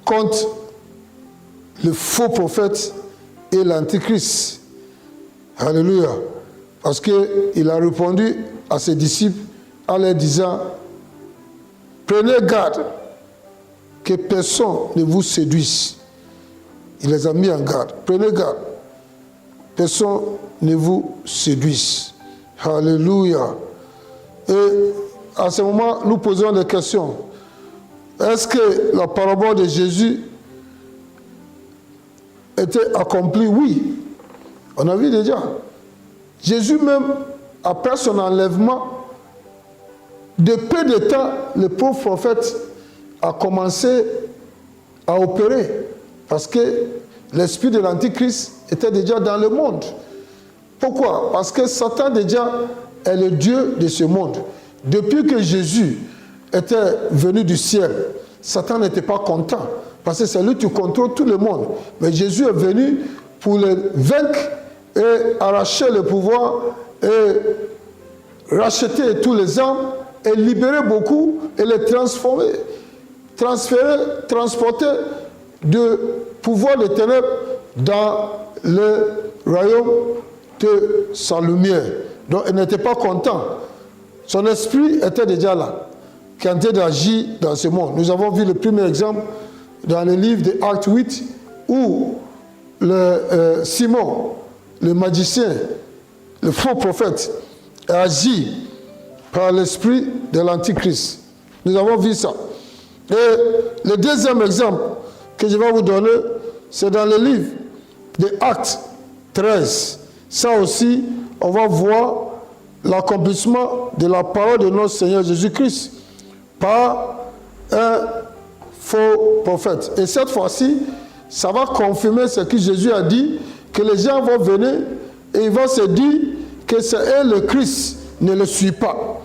contre le faux prophète et l'Antichrist. Alléluia. Parce qu'il a répondu à ses disciples en leur disant, prenez garde que personne ne vous séduise. Il les a mis en garde. Prenez garde. Personne ne vous séduise. Alléluia. Et à ce moment, nous posons des questions. Est-ce que la parabole de Jésus était accomplie? Oui. On a vu déjà. Jésus même, après son enlèvement, de peu de temps, le pauvre prophète a commencé à opérer. Parce que l'esprit de l'Antichrist était déjà dans le monde. Pourquoi? Parce que Satan déjà est le Dieu de ce monde. Depuis que Jésus était venu du ciel, Satan n'était pas content. Parce que c'est lui qui contrôle tout le monde. Mais Jésus est venu pour le vaincre et arracher le pouvoir et racheter tous les hommes et libérer beaucoup et les transformer, transporter de pouvoir des ténèbres dans le royaume de sa lumière. Donc il n'était pas content. Son esprit était déjà là, qui était d'agir dans ce monde. Nous avons vu le premier exemple dans le livre de Actes 8, où Simon, le magicien, le faux prophète, a agi par l'esprit de l'Antichrist. Nous avons vu ça. Et le deuxième exemple que je vais vous donner, c'est dans le livre de Actes 13. Ça aussi, on va voir l'accomplissement de la parole de notre Seigneur Jésus-Christ par un faux prophète. Et cette fois-ci, ça va confirmer ce que Jésus a dit, que les gens vont venir et ils vont se dire que c'est le Christ, ne le suit pas.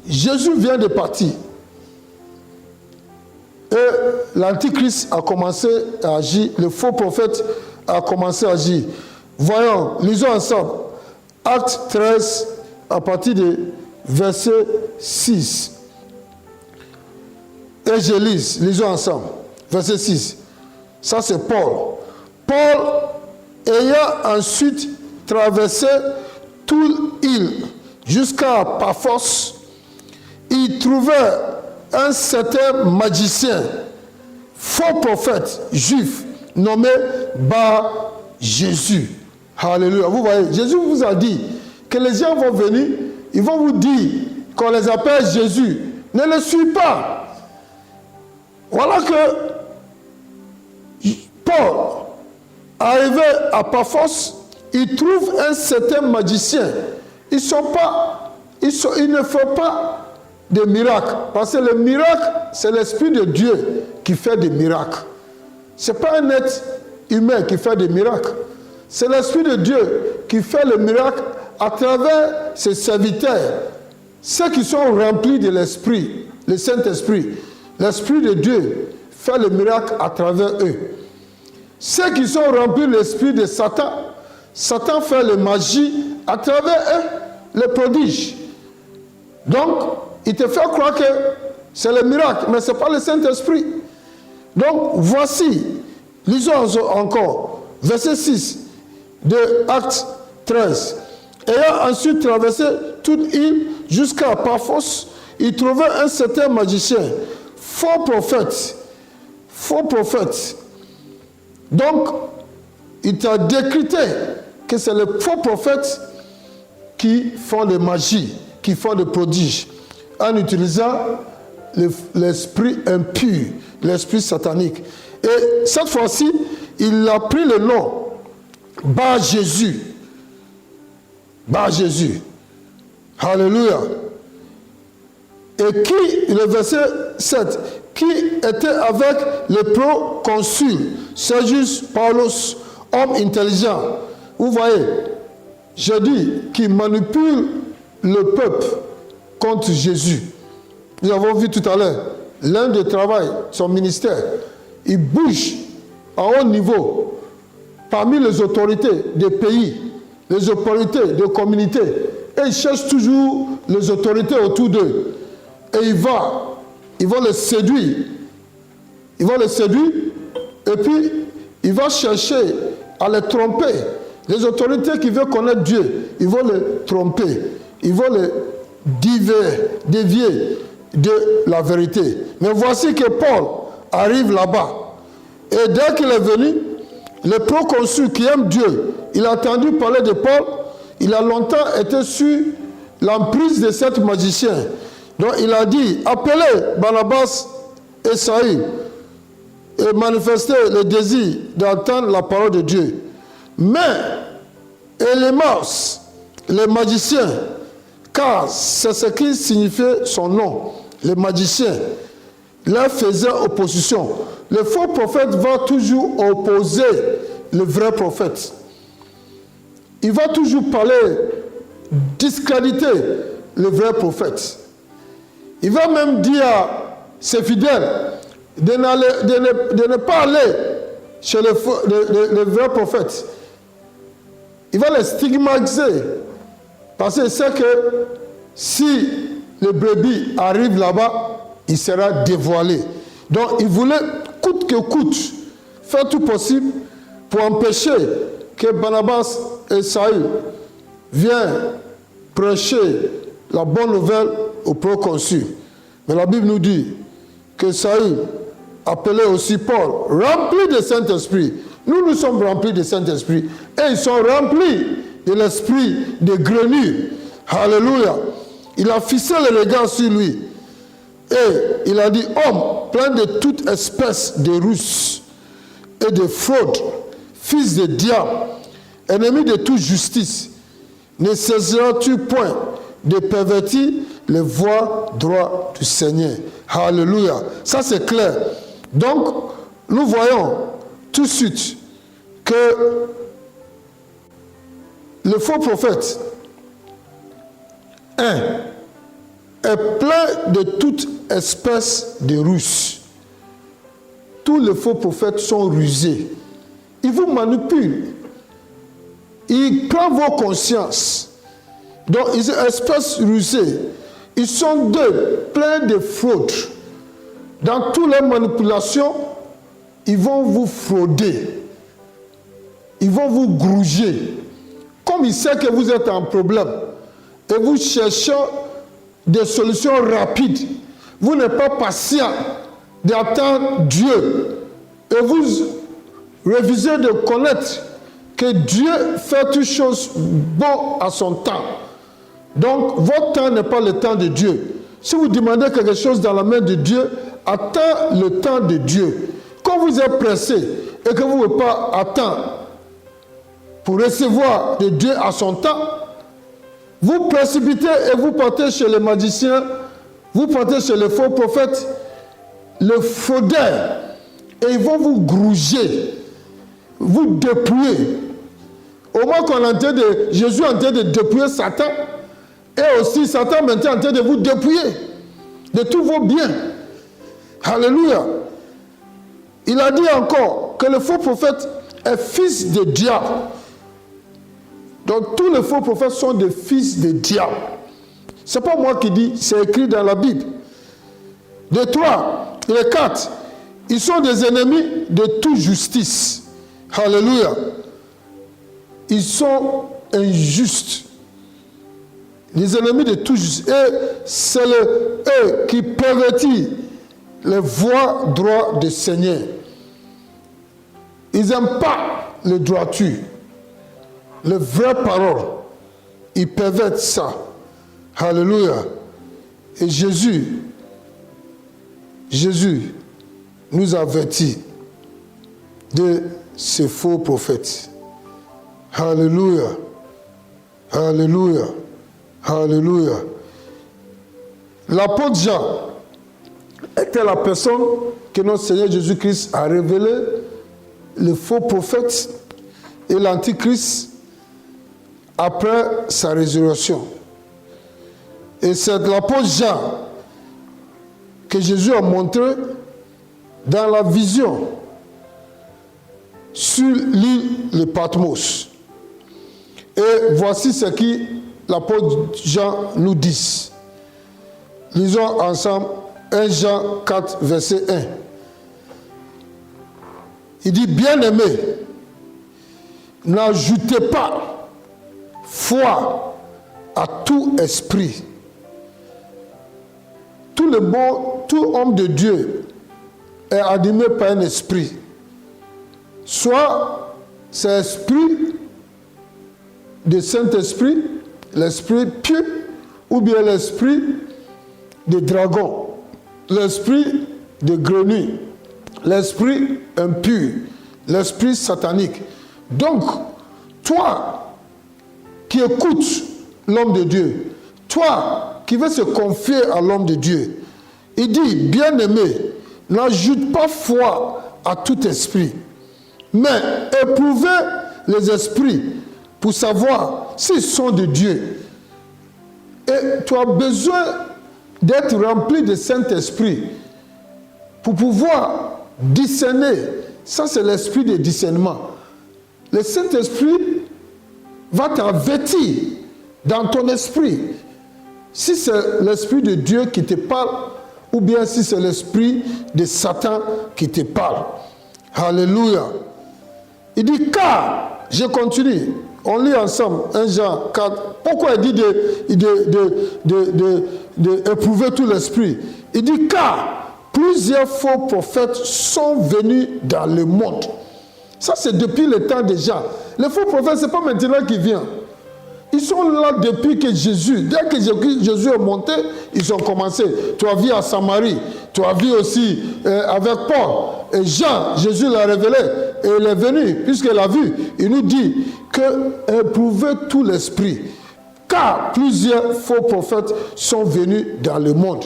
Jésus vient de partir. Et l'Antichrist a commencé à agir, le faux prophète a commencé à agir. Voyons, lisons ensemble. Acte 13, à partir de verset 6. Et je lis, lisons ensemble. Verset 6. Ça c'est Paul. Paul, ayant ensuite traversé toute l'île jusqu'à Paphos, il trouvait un certain magicien, faux prophète juif, nommé Bar Jésus. Alléluia. Vous voyez, Jésus vous a dit que les gens vont venir, ils vont vous dire qu'on les appelle Jésus. Ne le suis pas. Voilà que Paul, arrivé à Paphos, il trouve un certain magicien. Ils ne font pas de miracles. Parce que le miracle, c'est l'Esprit de Dieu qui fait des miracles. Ce n'est pas un être humain qui fait des miracles. C'est l'Esprit de Dieu qui fait le miracle à travers ses serviteurs. Ceux qui sont remplis de l'Esprit, le Saint-Esprit. L'Esprit de Dieu fait le miracle à travers eux. Ceux qui sont remplis de l'esprit de Satan, Satan fait la magie à travers eux, les prodiges. Donc, il te fait croire que c'est le miracle, mais ce n'est pas le Saint-Esprit. Donc, voici, lisons encore, verset 6 de Acte 13. Ayant ensuite traversé toute île jusqu'à Paphos, il trouvait un certain magicien, faux prophète. Donc, il t'a décrété que c'est les faux prophètes qui font des magies, qui font des prodiges, en utilisant l'esprit impur, l'esprit satanique. Et cette fois-ci, il a pris le nom Bar Jésus. Bar Jésus. Alléluia. Et qui, le verset 7, qui était avec le proconsul Sergius Paulus, homme intelligent. Vous voyez, je dis qu'il manipule le peuple contre Jésus. Nous avons vu tout à l'heure, l'un des travail, son ministère, il bouge à haut niveau parmi les autorités des pays, les autorités des communautés, et il cherche toujours les autorités autour d'eux. Et ils vont les séduire. Ils vont les séduire et puis il va chercher à les tromper. Les autorités qui veulent connaître Dieu, ils vont les tromper. Ils vont les dévier de la vérité. Mais voici que Paul arrive là-bas. Et dès qu'il est venu, le proconsul qui aime Dieu, il a entendu parler de Paul. Il a longtemps été sur l'emprise de cet magicien. Donc il a dit, appelez Barnabas et Saül et manifestez le désir d'entendre la parole de Dieu. Mais Élémas, le magicien, car c'est ce qui signifiait son nom, le magicien, leur faisait opposition. Le faux prophète va toujours opposer le vrai prophète. Il va toujours parler, discréditer le vrai prophète. Il va même dire à ses fidèles de ne pas aller chez le vrai prophète. Il va les stigmatiser parce qu'il sait que si le brebis arrive là-bas, il sera dévoilé. Donc il voulait coûte que coûte faire tout possible pour empêcher que Barnabas et Saül viennent prêcher la bonne nouvelle au proconsul. Mais la Bible nous dit que Saül, appelé aussi Paul, rempli de Saint-Esprit. Nous sommes remplis de Saint-Esprit. Et ils sont remplis de l'esprit de grenue. Alléluia. Il a fixé le regard sur lui. Et il a dit, homme, plein de toute espèce de ruse et de fraude, fils de diable, ennemi de toute justice, ne saisiras-tu point de pervertir les voies droites du Seigneur? Alléluia. Ça c'est clair. Donc, nous voyons tout de suite que le faux prophète, est plein de toute espèce de ruse. Tous les faux prophètes sont rusés. Ils vous manipulent. Ils prennent vos consciences. Donc, ils sont espèces rusées. Ils sont pleins de fraudes. Dans toutes les manipulations, ils vont vous frauder. Ils vont vous gruger. Comme ils savent que vous êtes en problème et vous cherchez des solutions rapides, vous n'êtes pas patient d'attendre Dieu et vous refusez de connaître que Dieu fait toutes choses bon à son temps. Donc, votre temps n'est pas le temps de Dieu. Si vous demandez quelque chose dans la main de Dieu, attends le temps de Dieu. Quand vous êtes pressé et que vous ne pouvez pas attendre pour recevoir de Dieu à son temps, vous précipitez et vous partez chez les magiciens, vous partez chez les faux prophètes, les fraudeurs, et ils vont vous gruger, vous dépouiller. Au moment qu'on est en train de, Jésus est en train de dépouiller Satan, et aussi Satan maintenant est en train de vous dépouiller de tous vos biens. Alléluia. Il a dit encore que le faux prophète est fils de diable. Donc tous les faux prophètes sont des fils de diable. Ce n'est pas moi qui dis, c'est écrit dans la Bible. De 3, les 4, ils sont des ennemis de toute justice. Alléluia. Ils sont injustes. Les ennemis de toute justice. Et c'est eux qui pervertissent les voies droites du Seigneur. Ils n'aiment pas le droiture. Les vraies paroles. Ils pervertent ça. Alléluia. Et Jésus nous avertit de ces faux prophètes. Alléluia. Alléluia. Alléluia. L'apôtre Jean était la personne que notre Seigneur Jésus-Christ a révélé, le faux prophète et l'antichrist après sa résurrection. Et c'est l'apôtre Jean que Jésus a montré dans la vision sur l'île de Patmos. Et voici ce que l'apôtre Jean nous dit. Lisons ensemble 1 Jean 4, verset 1. Il dit, bien-aimés, n'ajoutez pas foi à tout esprit. Tout homme de Dieu est animé par un esprit. Soit c'est l'esprit de Saint-Esprit, l'esprit pieux, ou bien l'esprit de dragon, l'esprit de grenouille, l'esprit impur, l'esprit satanique. Donc, toi qui écoutes l'homme de Dieu, toi qui veux se confier à l'homme de Dieu, il dit, bien-aimé, n'ajoute pas foi à tout esprit, mais éprouvez les esprits pour savoir s'ils sont de Dieu. Et tu as besoin d'être rempli de Saint-Esprit pour pouvoir discerner. Ça, c'est l'esprit de discernement. Le Saint-Esprit va t'avertir dans ton esprit si c'est l'esprit de Dieu qui te parle ou bien si c'est l'esprit de Satan qui te parle. Alléluia. Il dit, car, je continue, on lit ensemble 1 Jean 4. Pourquoi il dit d'éprouver tout l'esprit? Il dit, car plusieurs faux prophètes sont venus dans le monde. Ça, c'est depuis le temps déjà. Les faux prophètes, ce n'est pas maintenant qu'ils viennent. Ils sont là depuis que Jésus, dès que Jésus est monté, ils ont commencé. Tu as vu à Samarie, tu as vu aussi avec Paul. Et Jean, Jésus l'a révélé, et il est venu, puisqu'il a vu, il nous dit que éprouvez tout l'esprit. Car plusieurs faux prophètes sont venus dans le monde.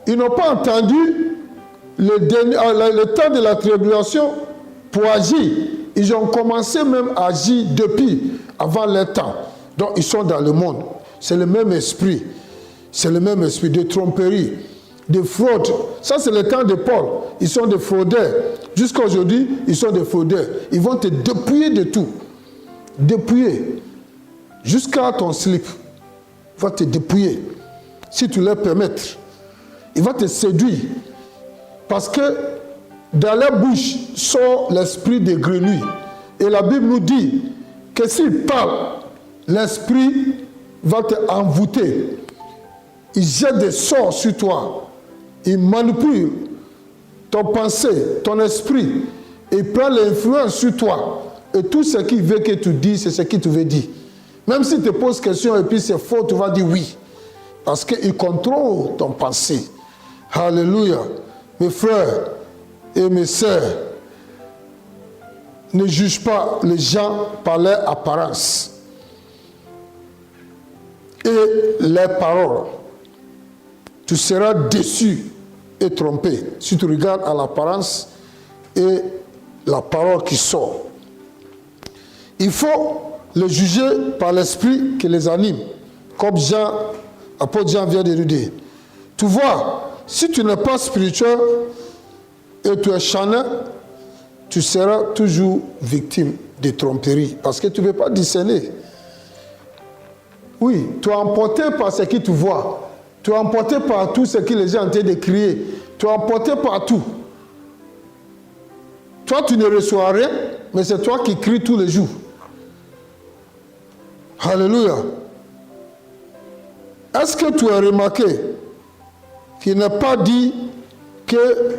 Ils n'ont pas entendu le temps de la tribulation pour agir. Ils ont commencé même à agir depuis, avant leur temps. Donc ils sont dans le monde. C'est le même esprit. C'est le même esprit de tromperie, de fraude. Ça, c'est le temps de Paul. Ils sont des fraudeurs. Jusqu'à aujourd'hui, ils sont des fraudeurs. Ils vont te dépouiller de tout. Dépouiller. Jusqu'à ton slip. Il va te dépouiller. Si tu leur permets. Il va te séduire. Parce que dans leur bouche sort l'esprit des grenouilles. Et la Bible nous dit que s'il parle, l'esprit va te envoûter. Il jette des sorts sur toi. Il manipule ton pensée, ton esprit. Il prend l'influence sur toi. Et tout ce qu'il veut que tu dises, c'est ce qu'il te veut dire. Même s'il te pose question et puis c'est faux, tu vas dire oui. Parce qu'il contrôle ton pensée. Alléluia. Mes frères et mes sœurs, ne juge pas les gens par leur apparence et leurs paroles. Tu seras déçu et trompé si tu regardes à l'apparence et la parole qui sort. Il faut les juger par l'esprit qui les anime, comme l'apôtre Jean vient de le dire. Tu vois, si tu n'es pas spirituel et tu es charnel, tu seras toujours victime de tromperie parce que tu ne peux pas discerner. Oui, tu es emporté par ce que tu vois. Tu es emporté par tout ce que les gens ont en train de crier. Tu es emporté par tout. Toi, tu ne reçois rien, mais c'est toi qui cries tous les jours. Alléluia. Est-ce que tu as remarqué qu'il n'a pas dit que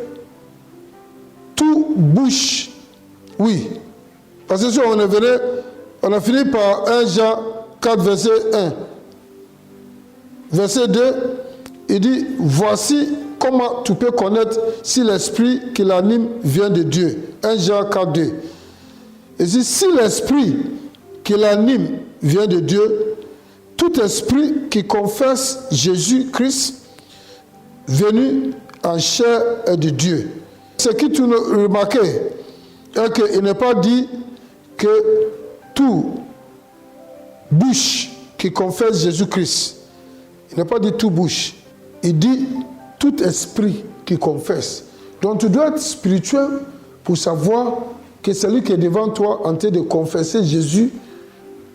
tout bouche? Oui. Parce que si on a fini par 1 Jean 4, verset 1. Verset 2, il dit, voici comment tu peux connaître si l'esprit qui l'anime vient de Dieu. 1 Jean 4, 2. Et si l'esprit qui l'anime vient de Dieu, tout esprit qui confesse Jésus-Christ venu en chair est de Dieu. Ce que tu remarquais est qu'il n'est pas dit que tout bouche qui confesse Jésus-Christ. Il n'a pas dit tout bouche. Il dit tout esprit qui confesse. Donc tu dois être spirituel pour savoir que celui qui est devant toi en train de confesser Jésus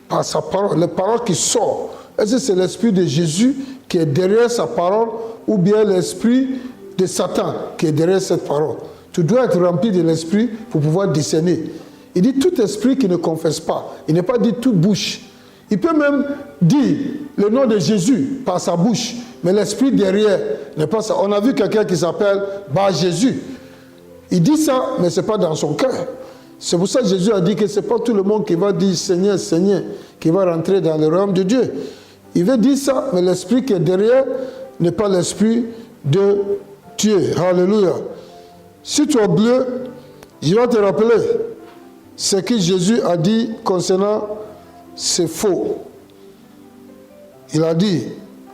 par sa parole, les paroles qui sortent. Est-ce que c'est l'esprit de Jésus qui est derrière sa parole ou bien l'esprit de Satan qui est derrière cette parole? Tu dois être rempli de l'esprit pour pouvoir discerner. Il dit tout esprit qui ne confesse pas. Il n'est pas dit toute bouche. Il peut même dire le nom de Jésus par sa bouche, mais l'esprit derrière n'est pas ça. On a vu quelqu'un qui s'appelle Bar Jésus. Il dit ça, mais ce n'est pas dans son cœur. C'est pour ça que Jésus a dit que ce n'est pas tout le monde qui va dire Seigneur, Seigneur, qui va rentrer dans le royaume de Dieu. Il veut dire ça, mais l'esprit qui est derrière n'est pas l'esprit de Dieu. Alléluia. Si tu es bleu, je vais te rappeler ce que Jésus a dit concernant c'est faux. Il a dit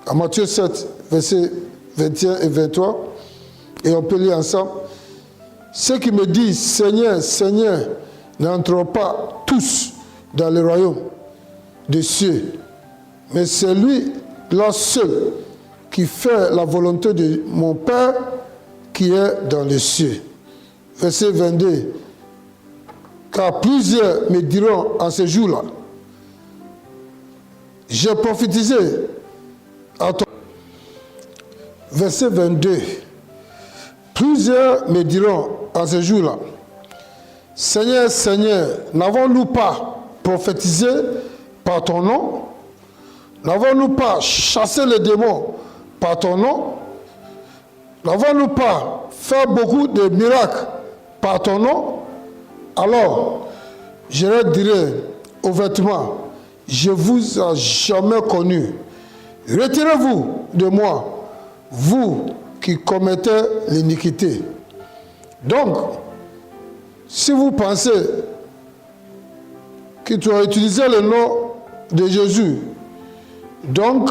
à Matthieu 7, versets 21 et 23, et on peut lire ensemble, ceux qui me disent Seigneur, Seigneur, n'entreront pas tous dans le royaume des cieux, mais c'est lui-là seul qui fait la volonté de mon Père qui est dans les cieux. Verset 22, car plusieurs me diront en ce jour-là, j'ai prophétisé à toi. Verset 22. Plusieurs me diront à ce jour-là, Seigneur, Seigneur, n'avons-nous pas prophétisé par ton nom? N'avons-nous pas chassé les démons par ton nom? N'avons-nous pas fait beaucoup de miracles par ton nom? Alors, je leur dirai ouvertement, je vous ai jamais connu. Retirez-vous de moi, vous qui commettez l'iniquité. Donc, si vous pensez que tu as utilisé le nom de Jésus, donc,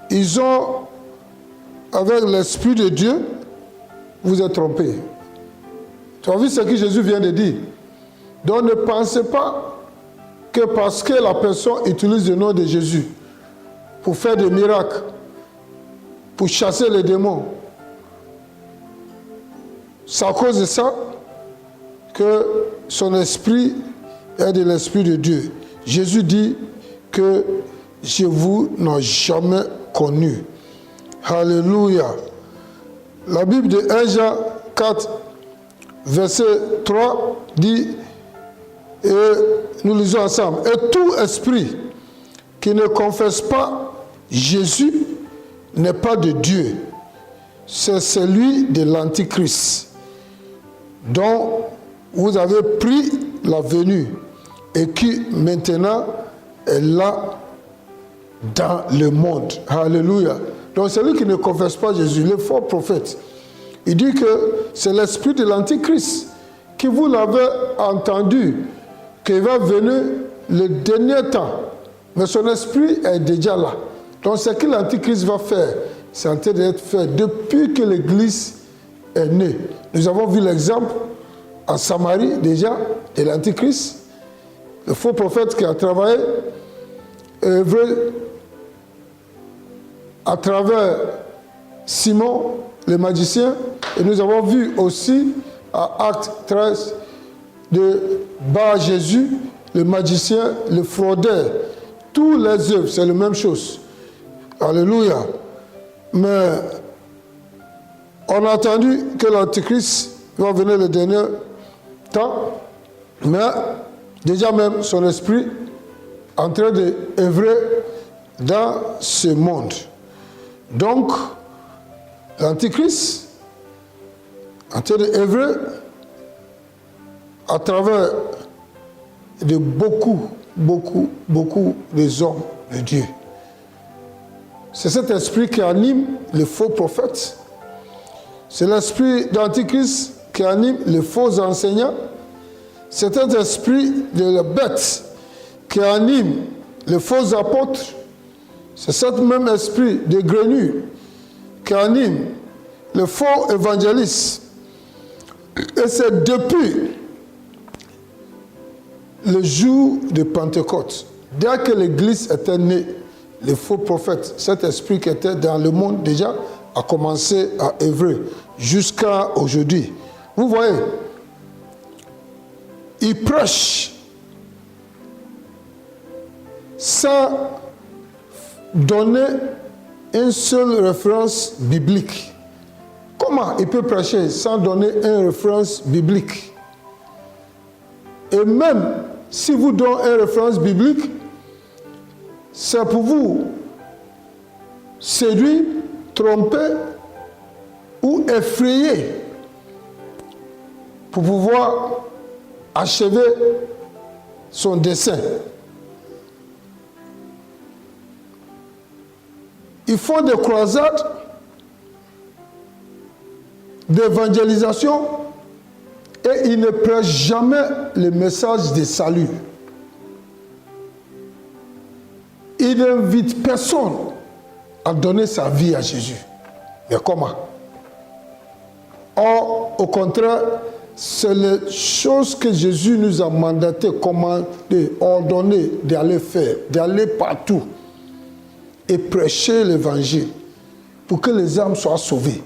ils ont, avec l'Esprit de Dieu, vous êtes trompés. Tu as vu ce que Jésus vient de dire? Donc, ne pensez pas que parce que la personne utilise le nom de Jésus pour faire des miracles, pour chasser les démons. C'est à cause de ça que son esprit est de l'esprit de Dieu. Jésus dit que je vous n'ai jamais connu. Alléluia. La Bible de 1 Jean 4, verset 3 dit, et nous lisons ensemble, et tout esprit qui ne confesse pas Jésus n'est pas de Dieu. C'est celui de l'Antichrist, dont vous avez pris la venue et qui maintenant est là dans le monde. Alléluia. Donc celui qui ne confesse pas Jésus, le faux prophète, il dit que c'est l'esprit de l'Antichrist qui vous l'avez entendu, qu'il va venir le dernier temps. Mais son esprit est déjà là. Donc ce que l'Antichrist va faire, c'est en train d'être fait depuis que l'Église est née. Nous avons vu l'exemple en Samarie déjà de l'Antichrist, le faux prophète qui a travaillé, à travers Simon, le magicien, et nous avons vu aussi à Acte 13 de Bar Jésus, le magicien, le fraudeur. Tous les œuvres, c'est la même chose. Alléluia. Mais on a entendu que l'Antichrist va venir le dernier temps, mais déjà même son esprit est en train d'œuvrer dans ce monde. Donc, l'Antichrist est en train d'œuvrer à travers de beaucoup des hommes de Dieu. C'est cet esprit qui anime les faux prophètes. C'est l'esprit d'Antichrist qui anime les faux enseignants. C'est cet esprit de la bête qui anime les faux apôtres. C'est cet même esprit de grenu qui anime les faux évangélistes. Et c'est depuis le jour de Pentecôte, dès que l'Église était née, les faux prophètes, cet esprit qui était dans le monde déjà, a commencé à œuvrer jusqu'à aujourd'hui. Vous voyez, ils prêchent sans donner une seule référence biblique. Comment il peut prêcher sans donner une référence biblique? Et même si vous donnez une référence biblique, c'est pour vous séduire, tromper ou effrayer pour pouvoir achever son dessein. Ils font des croisades d'évangélisation et ils ne prêchent jamais le message de salut. Ils n'invitent personne à donner sa vie à Jésus. Mais comment? Or, au contraire, c'est les choses que Jésus nous a mandaté, commandé, ordonné d'aller faire, d'aller partout et prêcher l'évangile pour que les âmes soient sauvées.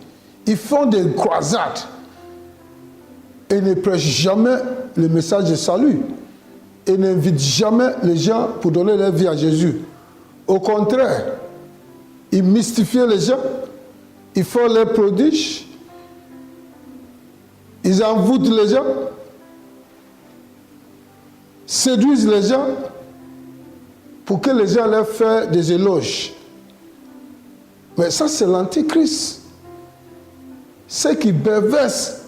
Ils font des croisades et ne prêchent jamais le message de salut et n'invitent jamais les gens pour donner leur vie à Jésus. Au contraire, ils mystifient les gens, ils font les prodiges, ils envoûtent les gens, séduisent les gens pour que les gens leur fassent des éloges. Mais ça, c'est l'Antichrist. C'est qui perverse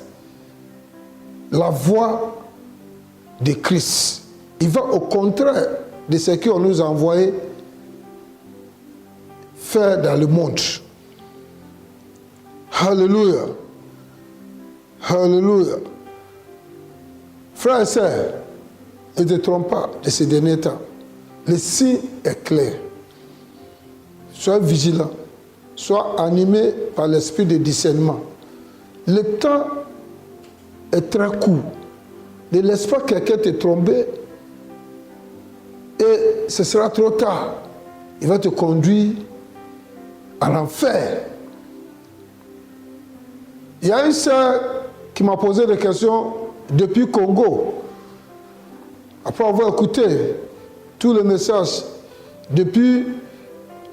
la voix de Christ. Il va au contraire de ce qu'on nous a envoyé faire dans le monde. Alléluia. Alléluia. Frères et sœurs, ne te trompe pas de ces derniers temps. Le signe est clair. Sois vigilant. Sois animé par l'esprit de discernement. Le temps est très court. Ne laisse pas quelqu'un te tromper et ce sera trop tard. Il va te conduire à l'enfer. Il y a une sœur qui m'a posé des questions depuis Congo. Après avoir écouté tous les messages depuis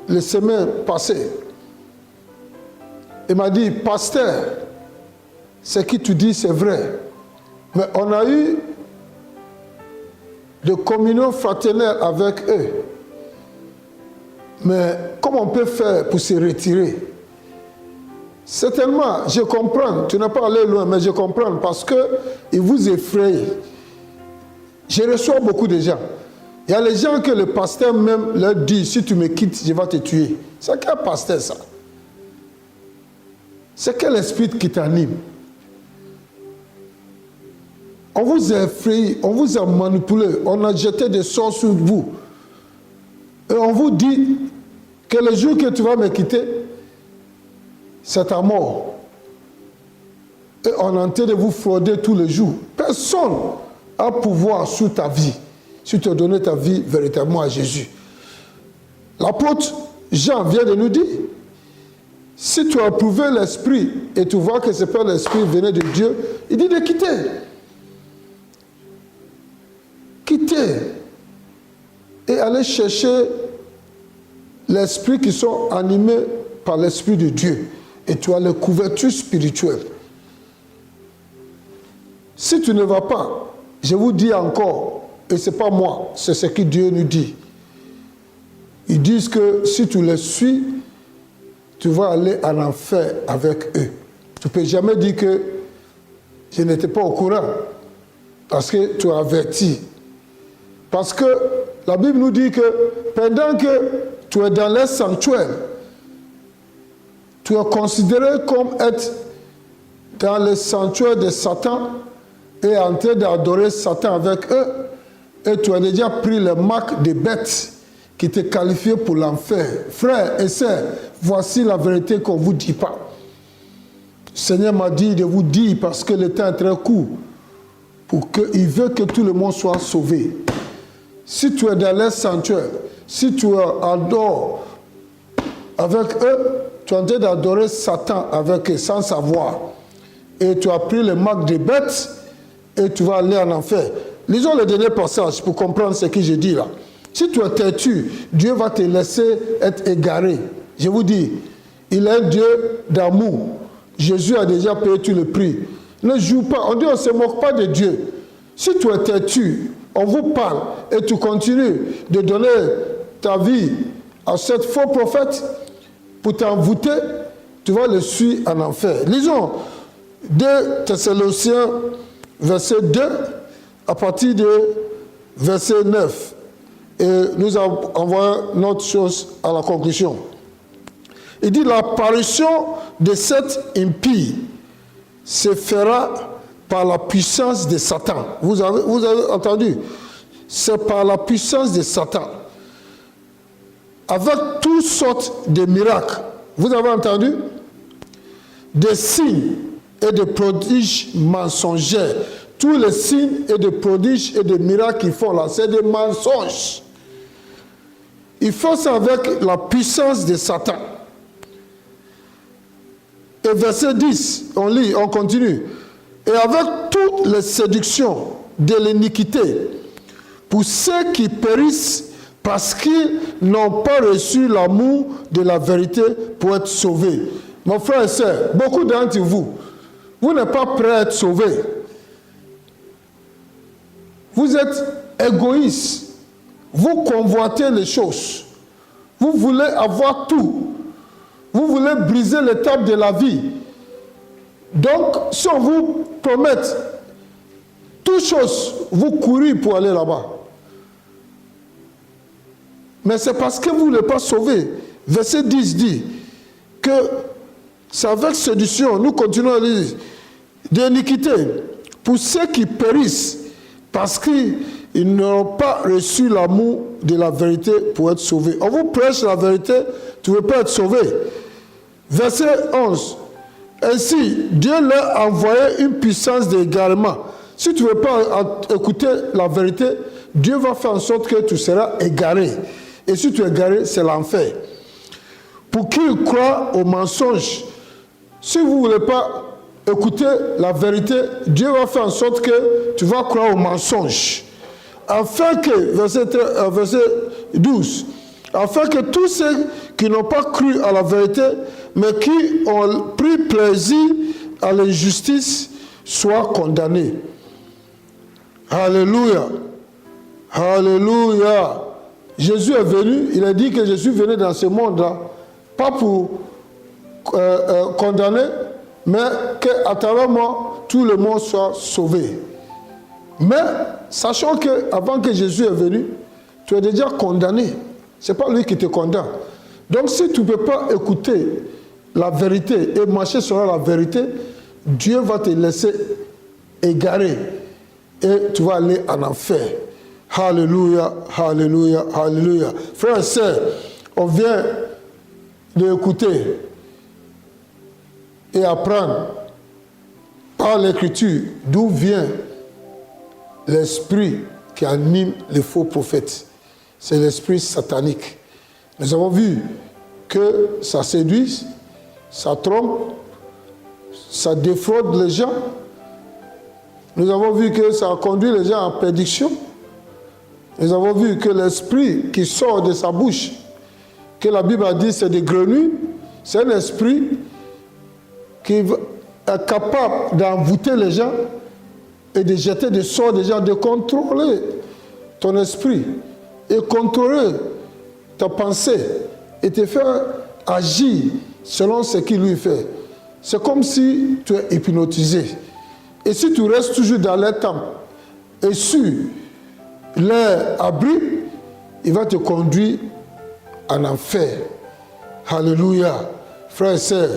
les semaines passées, elle m'a dit, pasteur, ce que tu dis c'est vrai, mais on a eu de communion fraternelle avec eux. Mais comment on peut faire pour se retirer? Certainement, je comprends, tu n'es pas allé loin, mais je comprends parce qu'ils vous effrayent. Je reçois beaucoup de gens. Il y a les gens que le pasteur même leur dit, si tu me quittes, je vais te tuer. C'est quel pasteur ça? C'est quel esprit qui t'anime? On vous a effrayé, on vous a manipulé, on a jeté des sorts sur vous. Et on vous dit que le jour que tu vas me quitter, c'est ta mort. Et on est en train de vous frauder tous les jours. Personne n'a pouvoir sur ta vie, si tu as donné ta vie véritablement à Jésus. L'apôtre Jean vient de nous dire, si tu as approuvé l'esprit et tu vois que ce n'est pas l'esprit venait de Dieu, il dit de quitter. Quitter et aller chercher l'esprit qui sont animés par l'esprit de Dieu. Et tu as les couvertures spirituelles. Si tu ne vas pas, je vous dis encore, et ce n'est pas moi, c'est ce que Dieu nous dit. Ils disent que si tu les suis, tu vas aller en enfer avec eux. Tu ne peux jamais dire que je n'étais pas au courant, parce que tu as averti. Parce que la Bible nous dit que pendant que tu es dans les sanctuaires, tu es considéré comme être dans le sanctuaire de Satan et en train d'adorer Satan avec eux, et tu as déjà pris les marques des bêtes qui te qualifient pour l'enfer. Frères et sœurs, voici la vérité qu'on ne vous dit pas. Le Seigneur m'a dit de vous dire parce que le temps est très court, pour qu'il veut que tout le monde soit sauvé. Si tu es dans les sanctuaires, si tu adores avec eux, tu es en train d'adorer Satan avec eux sans savoir. Et tu as pris les marques des bêtes et tu vas aller en enfer. Lisons le dernier passage pour comprendre ce que je dis là. Si tu es têtu, Dieu va te laisser être égaré. Je vous dis, il est un Dieu d'amour. Jésus a déjà payé tout le prix. Ne joue pas. On dit on ne se moque pas de Dieu. Si tu es têtu, on vous parle et tu continues de donner ta vie à cet faux prophète pour t'envoûter, tu vas le suivre en enfer. Lisons 2 Thessaloniciens, verset 2, à partir de verset 9. Et nous envoyons notre chose à la conclusion. Il dit, l'apparition de cet impie se fera par la puissance de Satan. Vous avez entendu? C'est par la puissance de Satan. Avec toutes sortes de miracles. Vous avez entendu? Des signes et des prodiges mensongers. Tous les signes et des prodiges et des miracles qu'ils font là, c'est des mensonges. Ils font ça avec la puissance de Satan. Et verset 10, on lit, on continue. Et avec toutes les séductions de l'iniquité, pour ceux qui périssent parce qu'ils n'ont pas reçu l'amour de la vérité pour être sauvés. Mon frère et soeur, beaucoup d'entre vous, vous n'êtes pas prêts à être sauvés. Vous êtes égoïste. Vous convoitez les choses. Vous voulez avoir tout. Vous voulez briser l'étape de la vie. Donc, si on vous promet toutes choses, vous courez pour aller là-bas. Mais c'est parce que vous ne l'êtes pas sauvé. Verset 10 dit que c'est avec séduction, nous continuons à lire, d'iniquité, pour ceux qui périssent, parce qu'ils n'ont pas reçu l'amour de la vérité pour être sauvés. On vous prêche la vérité, tu ne veux pas être sauvé. Verset 11. Ainsi, Dieu leur a envoyé une puissance d'égarement. Si tu ne veux pas écouter la vérité, Dieu va faire en sorte que tu seras égaré. Et si tu es égaré, c'est l'enfer. Pour qu'ils croient aux mensonges. Si vous ne voulez pas écouter la vérité, Dieu va faire en sorte que tu vas croire au mensonge. Afin que, verset 12, afin que tous ceux qui n'ont pas cru à la vérité, mais qui ont pris plaisir à l'injustice, soient condamnés. Alléluia. Alléluia. Jésus est venu, il a dit que je suis venu dans ce monde-là, pas pour condamner, mais qu'à travers moi, tout le monde soit sauvé. Mais, sachant qu'avant que Jésus est venu, tu es déjà condamné. Ce n'est pas lui qui te condamne. Donc, si tu ne peux pas écouter la vérité et marcher sur la vérité, Dieu va te laisser égarer et tu vas aller en enfer. Alléluia, alléluia, alléluia. Frères et sœurs, on vient d'écouter et apprendre par l'écriture d'où vient l'esprit qui anime les faux prophètes. C'est l'esprit satanique. Nous avons vu que ça séduit, ça trompe, ça défraude les gens. Nous avons vu que ça conduit les gens en perdition. Nous avons vu que l'esprit qui sort de sa bouche, que la Bible a dit c'est des grenouilles, c'est un esprit qui est capable d'envoûter les gens et de jeter des sorts des gens, de contrôler ton esprit et contrôler ta pensée et te faire agir selon ce qu'il lui fait. C'est comme si tu es hypnotisé. Et si tu restes toujours dans les temples et sur leur abri, il va te conduire en enfer. Alléluia. Frères et sœurs,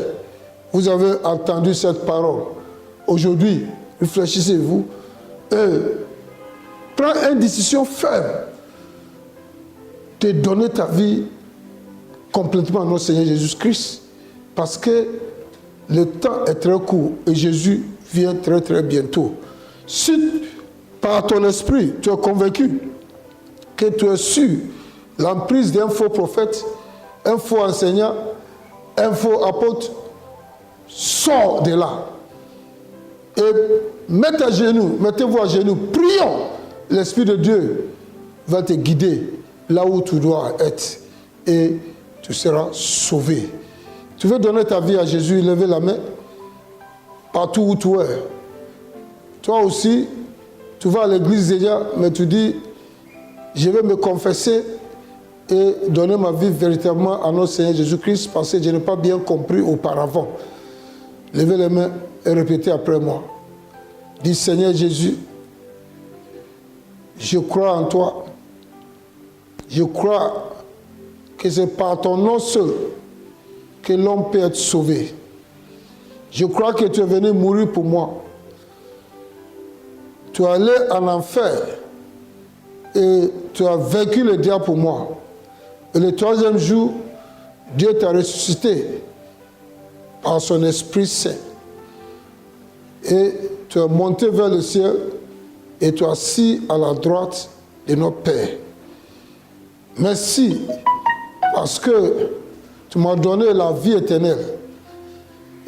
vous avez entendu cette parole. Aujourd'hui, réfléchissez-vous et prends une décision ferme de donner ta vie complètement à notre Seigneur Jésus-Christ. Parce que le temps est très court et Jésus vient très très bientôt. Si par ton esprit tu es convaincu que tu es sur l'emprise d'un faux prophète, un faux enseignant, un faux apôtre, sors de là et mettez-vous à genoux, prions. L'Esprit de Dieu va te guider là où tu dois être et tu seras sauvé. Tu veux donner ta vie à Jésus, levez la main partout où tu es. Toi aussi, tu vas à l'église déjà, mais tu dis, je vais me confesser et donner ma vie véritablement à notre Seigneur Jésus-Christ parce que je n'ai pas bien compris auparavant. Levez les mains et répétez après moi. Dis, Seigneur Jésus, je crois en toi. Je crois que c'est par ton nom seul que l'homme peut être sauvé. Je crois que tu es venu mourir pour moi. Tu es allé en enfer et tu as vaincu le diable pour moi. Et le troisième jour, Dieu t'a ressuscité par son Esprit Saint. Et tu es monté vers le ciel et tu es assis à la droite de notre Père. Merci parce que tu m'as donné la vie éternelle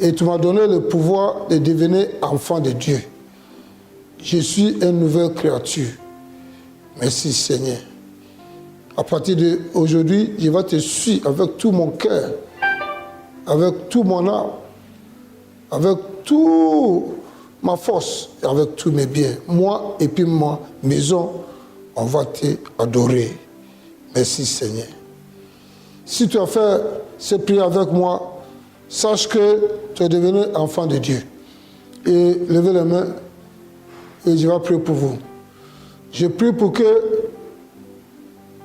et tu m'as donné le pouvoir de devenir enfant de Dieu. Je suis une nouvelle créature. Merci Seigneur. À partir d'aujourd'hui, je vais te suivre avec tout mon cœur, avec tout mon âme, avec toute ma force et avec tous mes biens. Moi et puis ma maison, on va t'adorer. Merci Seigneur. Si tu as fait ce prière avec moi, sache que tu es devenu enfant de Dieu. Et levez les mains et je vais prier pour vous. Je prie pour que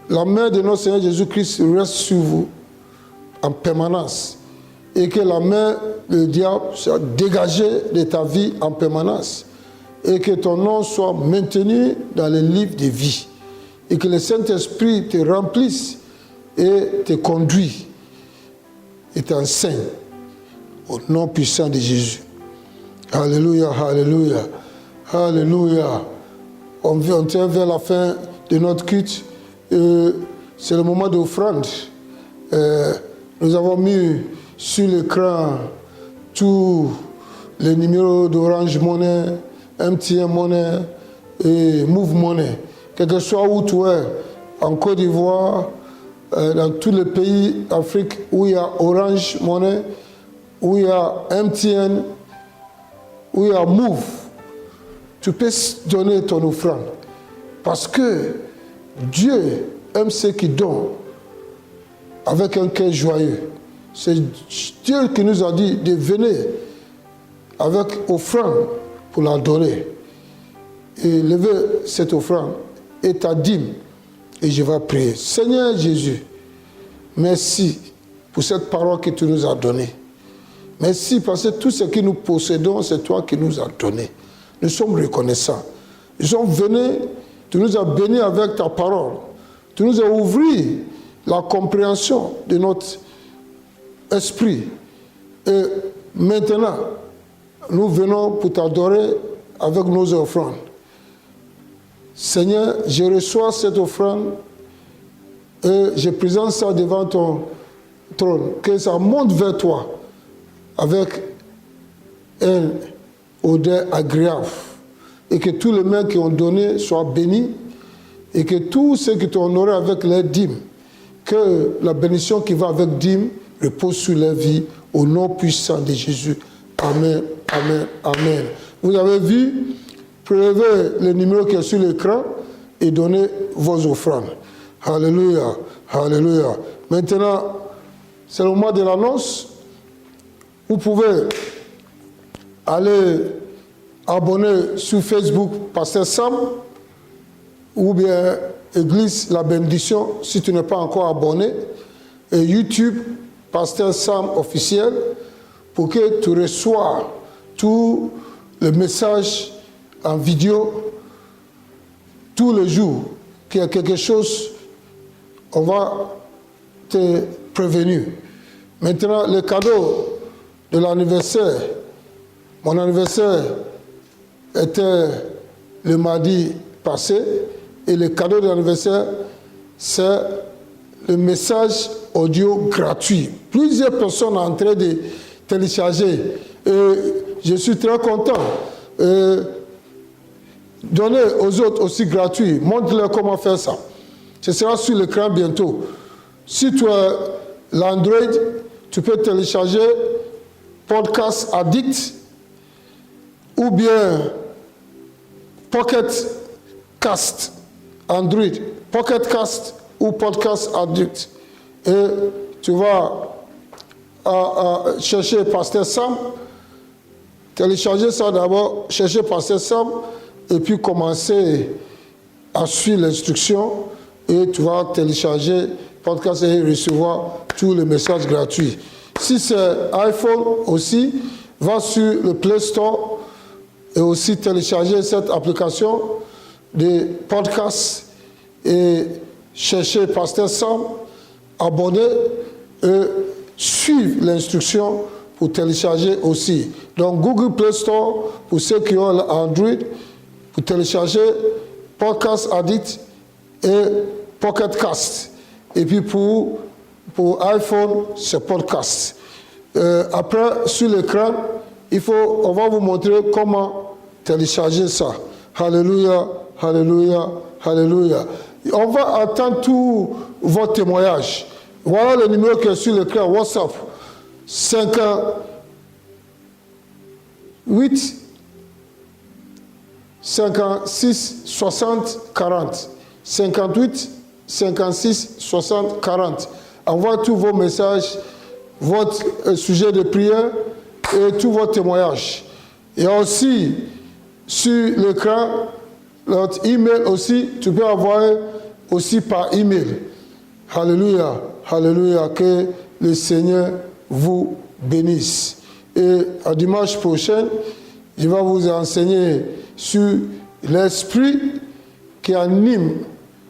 la main de notre Seigneur Jésus-Christ reste sur vous en permanence et que la main du diable soit dégagée de ta vie en permanence et que ton nom soit maintenu dans le livre de vie et que le Saint-Esprit te remplisse et te conduit et t'enseigne au nom puissant de Jésus. Alléluia, alléluia, alléluia. On tient vers la fin de notre culte. C'est le moment d'offrande. Nous avons mis sur l'écran tous les numéros d'Orange Money, MTN Money et Move Money. Quel que soit où tu es, en Côte d'Ivoire, dans tous les pays d'Afrique où il y a Orange Money, où il y a MTN, où il y a Move, tu peux donner ton offrande. Parce que Dieu aime ceux qui donnent avec un cœur joyeux. C'est Dieu qui nous a dit de venir avec offrande pour la donner. Et lever cette offrande et ta dîme. Et je vais prier. Seigneur Jésus, merci pour cette parole que tu nous as donnée. Merci parce que tout ce que nous possédons, c'est toi qui nous as donné. Nous sommes reconnaissants. Nous sommes venus, tu nous as bénis avec ta parole. Tu nous as ouvert la compréhension de notre esprit. Et maintenant, nous venons pour t'adorer avec nos offrandes. Seigneur, je reçois cette offrande et je présente ça devant ton trône. Que ça monte vers toi avec un odeur agréable. Et que tous les mains qui ont donné soient bénis. Et que tous ceux qui t'ont honoré avec leurs dîmes, que la bénédiction qui va avec dîmes repose sur leur vie au nom puissant de Jésus. Amen, amen, amen. Vous avez vu, prélevez le numéro qui est sur l'écran et donnez vos offrandes. Alléluia, alléluia. Maintenant, c'est le moment de l'annonce. Vous pouvez aller abonner sur Facebook Pasteur Sam ou bien Église La Bénédiction si tu n'es pas encore abonné, et YouTube Pasteur Sam officiel pour que tu reçoives tous les messages en vidéo tous les jours. Qu'il y a quelque chose, on va te prévenir. Maintenant, le cadeau de l'anniversaire, mon anniversaire était le mardi passé, et le cadeau de l'anniversaire, c'est le message audio gratuit. Plusieurs personnes sont en train de télécharger. Et je suis très content. Donnez aux autres aussi gratuit. Montre-leur comment faire ça. Ce sera sur l'écran bientôt. Si tu as l'Android, tu peux télécharger Podcast Addict ou bien Pocket Cast. Android, Pocket Cast ou Podcast Addict. Et tu vas chercher Pasteur Sam, télécharger ça d'abord, chercher Pasteur Sam, et puis commencer à suivre l'instruction, et tu vas télécharger Podcast et recevoir tous les messages gratuits. Si c'est iPhone aussi, va sur le Play Store et aussi télécharger cette application de podcast et chercher Pasteur Sam, abonner et suivre l'instruction pour télécharger aussi. Donc Google Play Store pour ceux qui ont l'Android, pour télécharger Podcast Addict et Pocket Cast. Et puis pour iPhone, c'est Podcast. Après, sur l'écran, on va vous montrer comment télécharger ça. Alléluia, alléluia, alléluia. On va attendre tous vos témoignages. Voilà le numéro qui est sur l'écran WhatsApp. 58 56 60 40. 58 56 60 40. Envoie tous vos messages, votre sujet de prière et tous vos témoignages. Et aussi, sur l'écran, notre email aussi, tu peux envoyer aussi par email. Alléluia, alléluia, que le Seigneur vous bénisse. Et à dimanche prochain, je vais vous enseigner sur l'esprit qui anime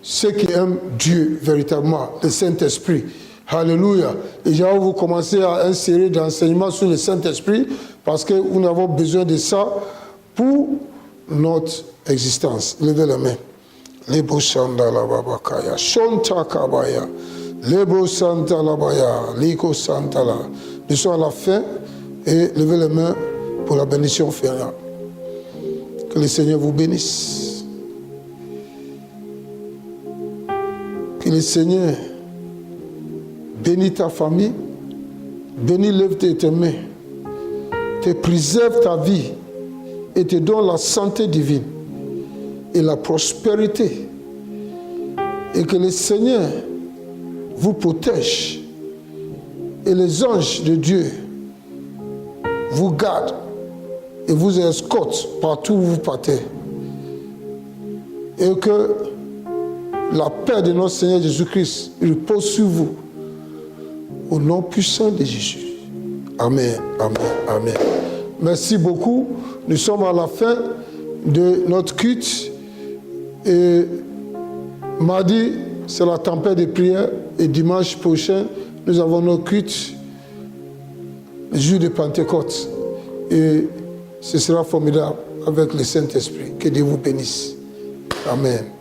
ceux qui aiment Dieu véritablement, le Saint-Esprit. Alléluia. Et je vais vous commencer à insérer d'enseignements sur le Saint-Esprit parce que nous avons besoin de ça pour notre existence. Levez la main. Lebo Sanda Lababakaya, Shonta Kabaya, Lebo Santa Labaya, Liko Santa La. Nous sommes à la fin et levez les mains pour la bénédiction finale. Que le Seigneur vous bénisse. Que le Seigneur bénisse ta famille, bénisse l'œuvre de tes mains, te préserve ta vie et te donne la santé divine et la prospérité. Et que le Seigneur vous protège et les anges de Dieu vous gardent et vous escortent partout où vous partez. Et que la paix de notre Seigneur Jésus-Christ repose sur vous. Au nom puissant de Jésus. Amen, amen, amen. Merci beaucoup. Nous sommes à la fin de notre culte. Et mardi, c'est la tempête de prière. Et dimanche prochain, nous avons nos cultes, le jour de Pentecôte. Et ce sera formidable avec le Saint-Esprit. Que Dieu vous bénisse. Amen.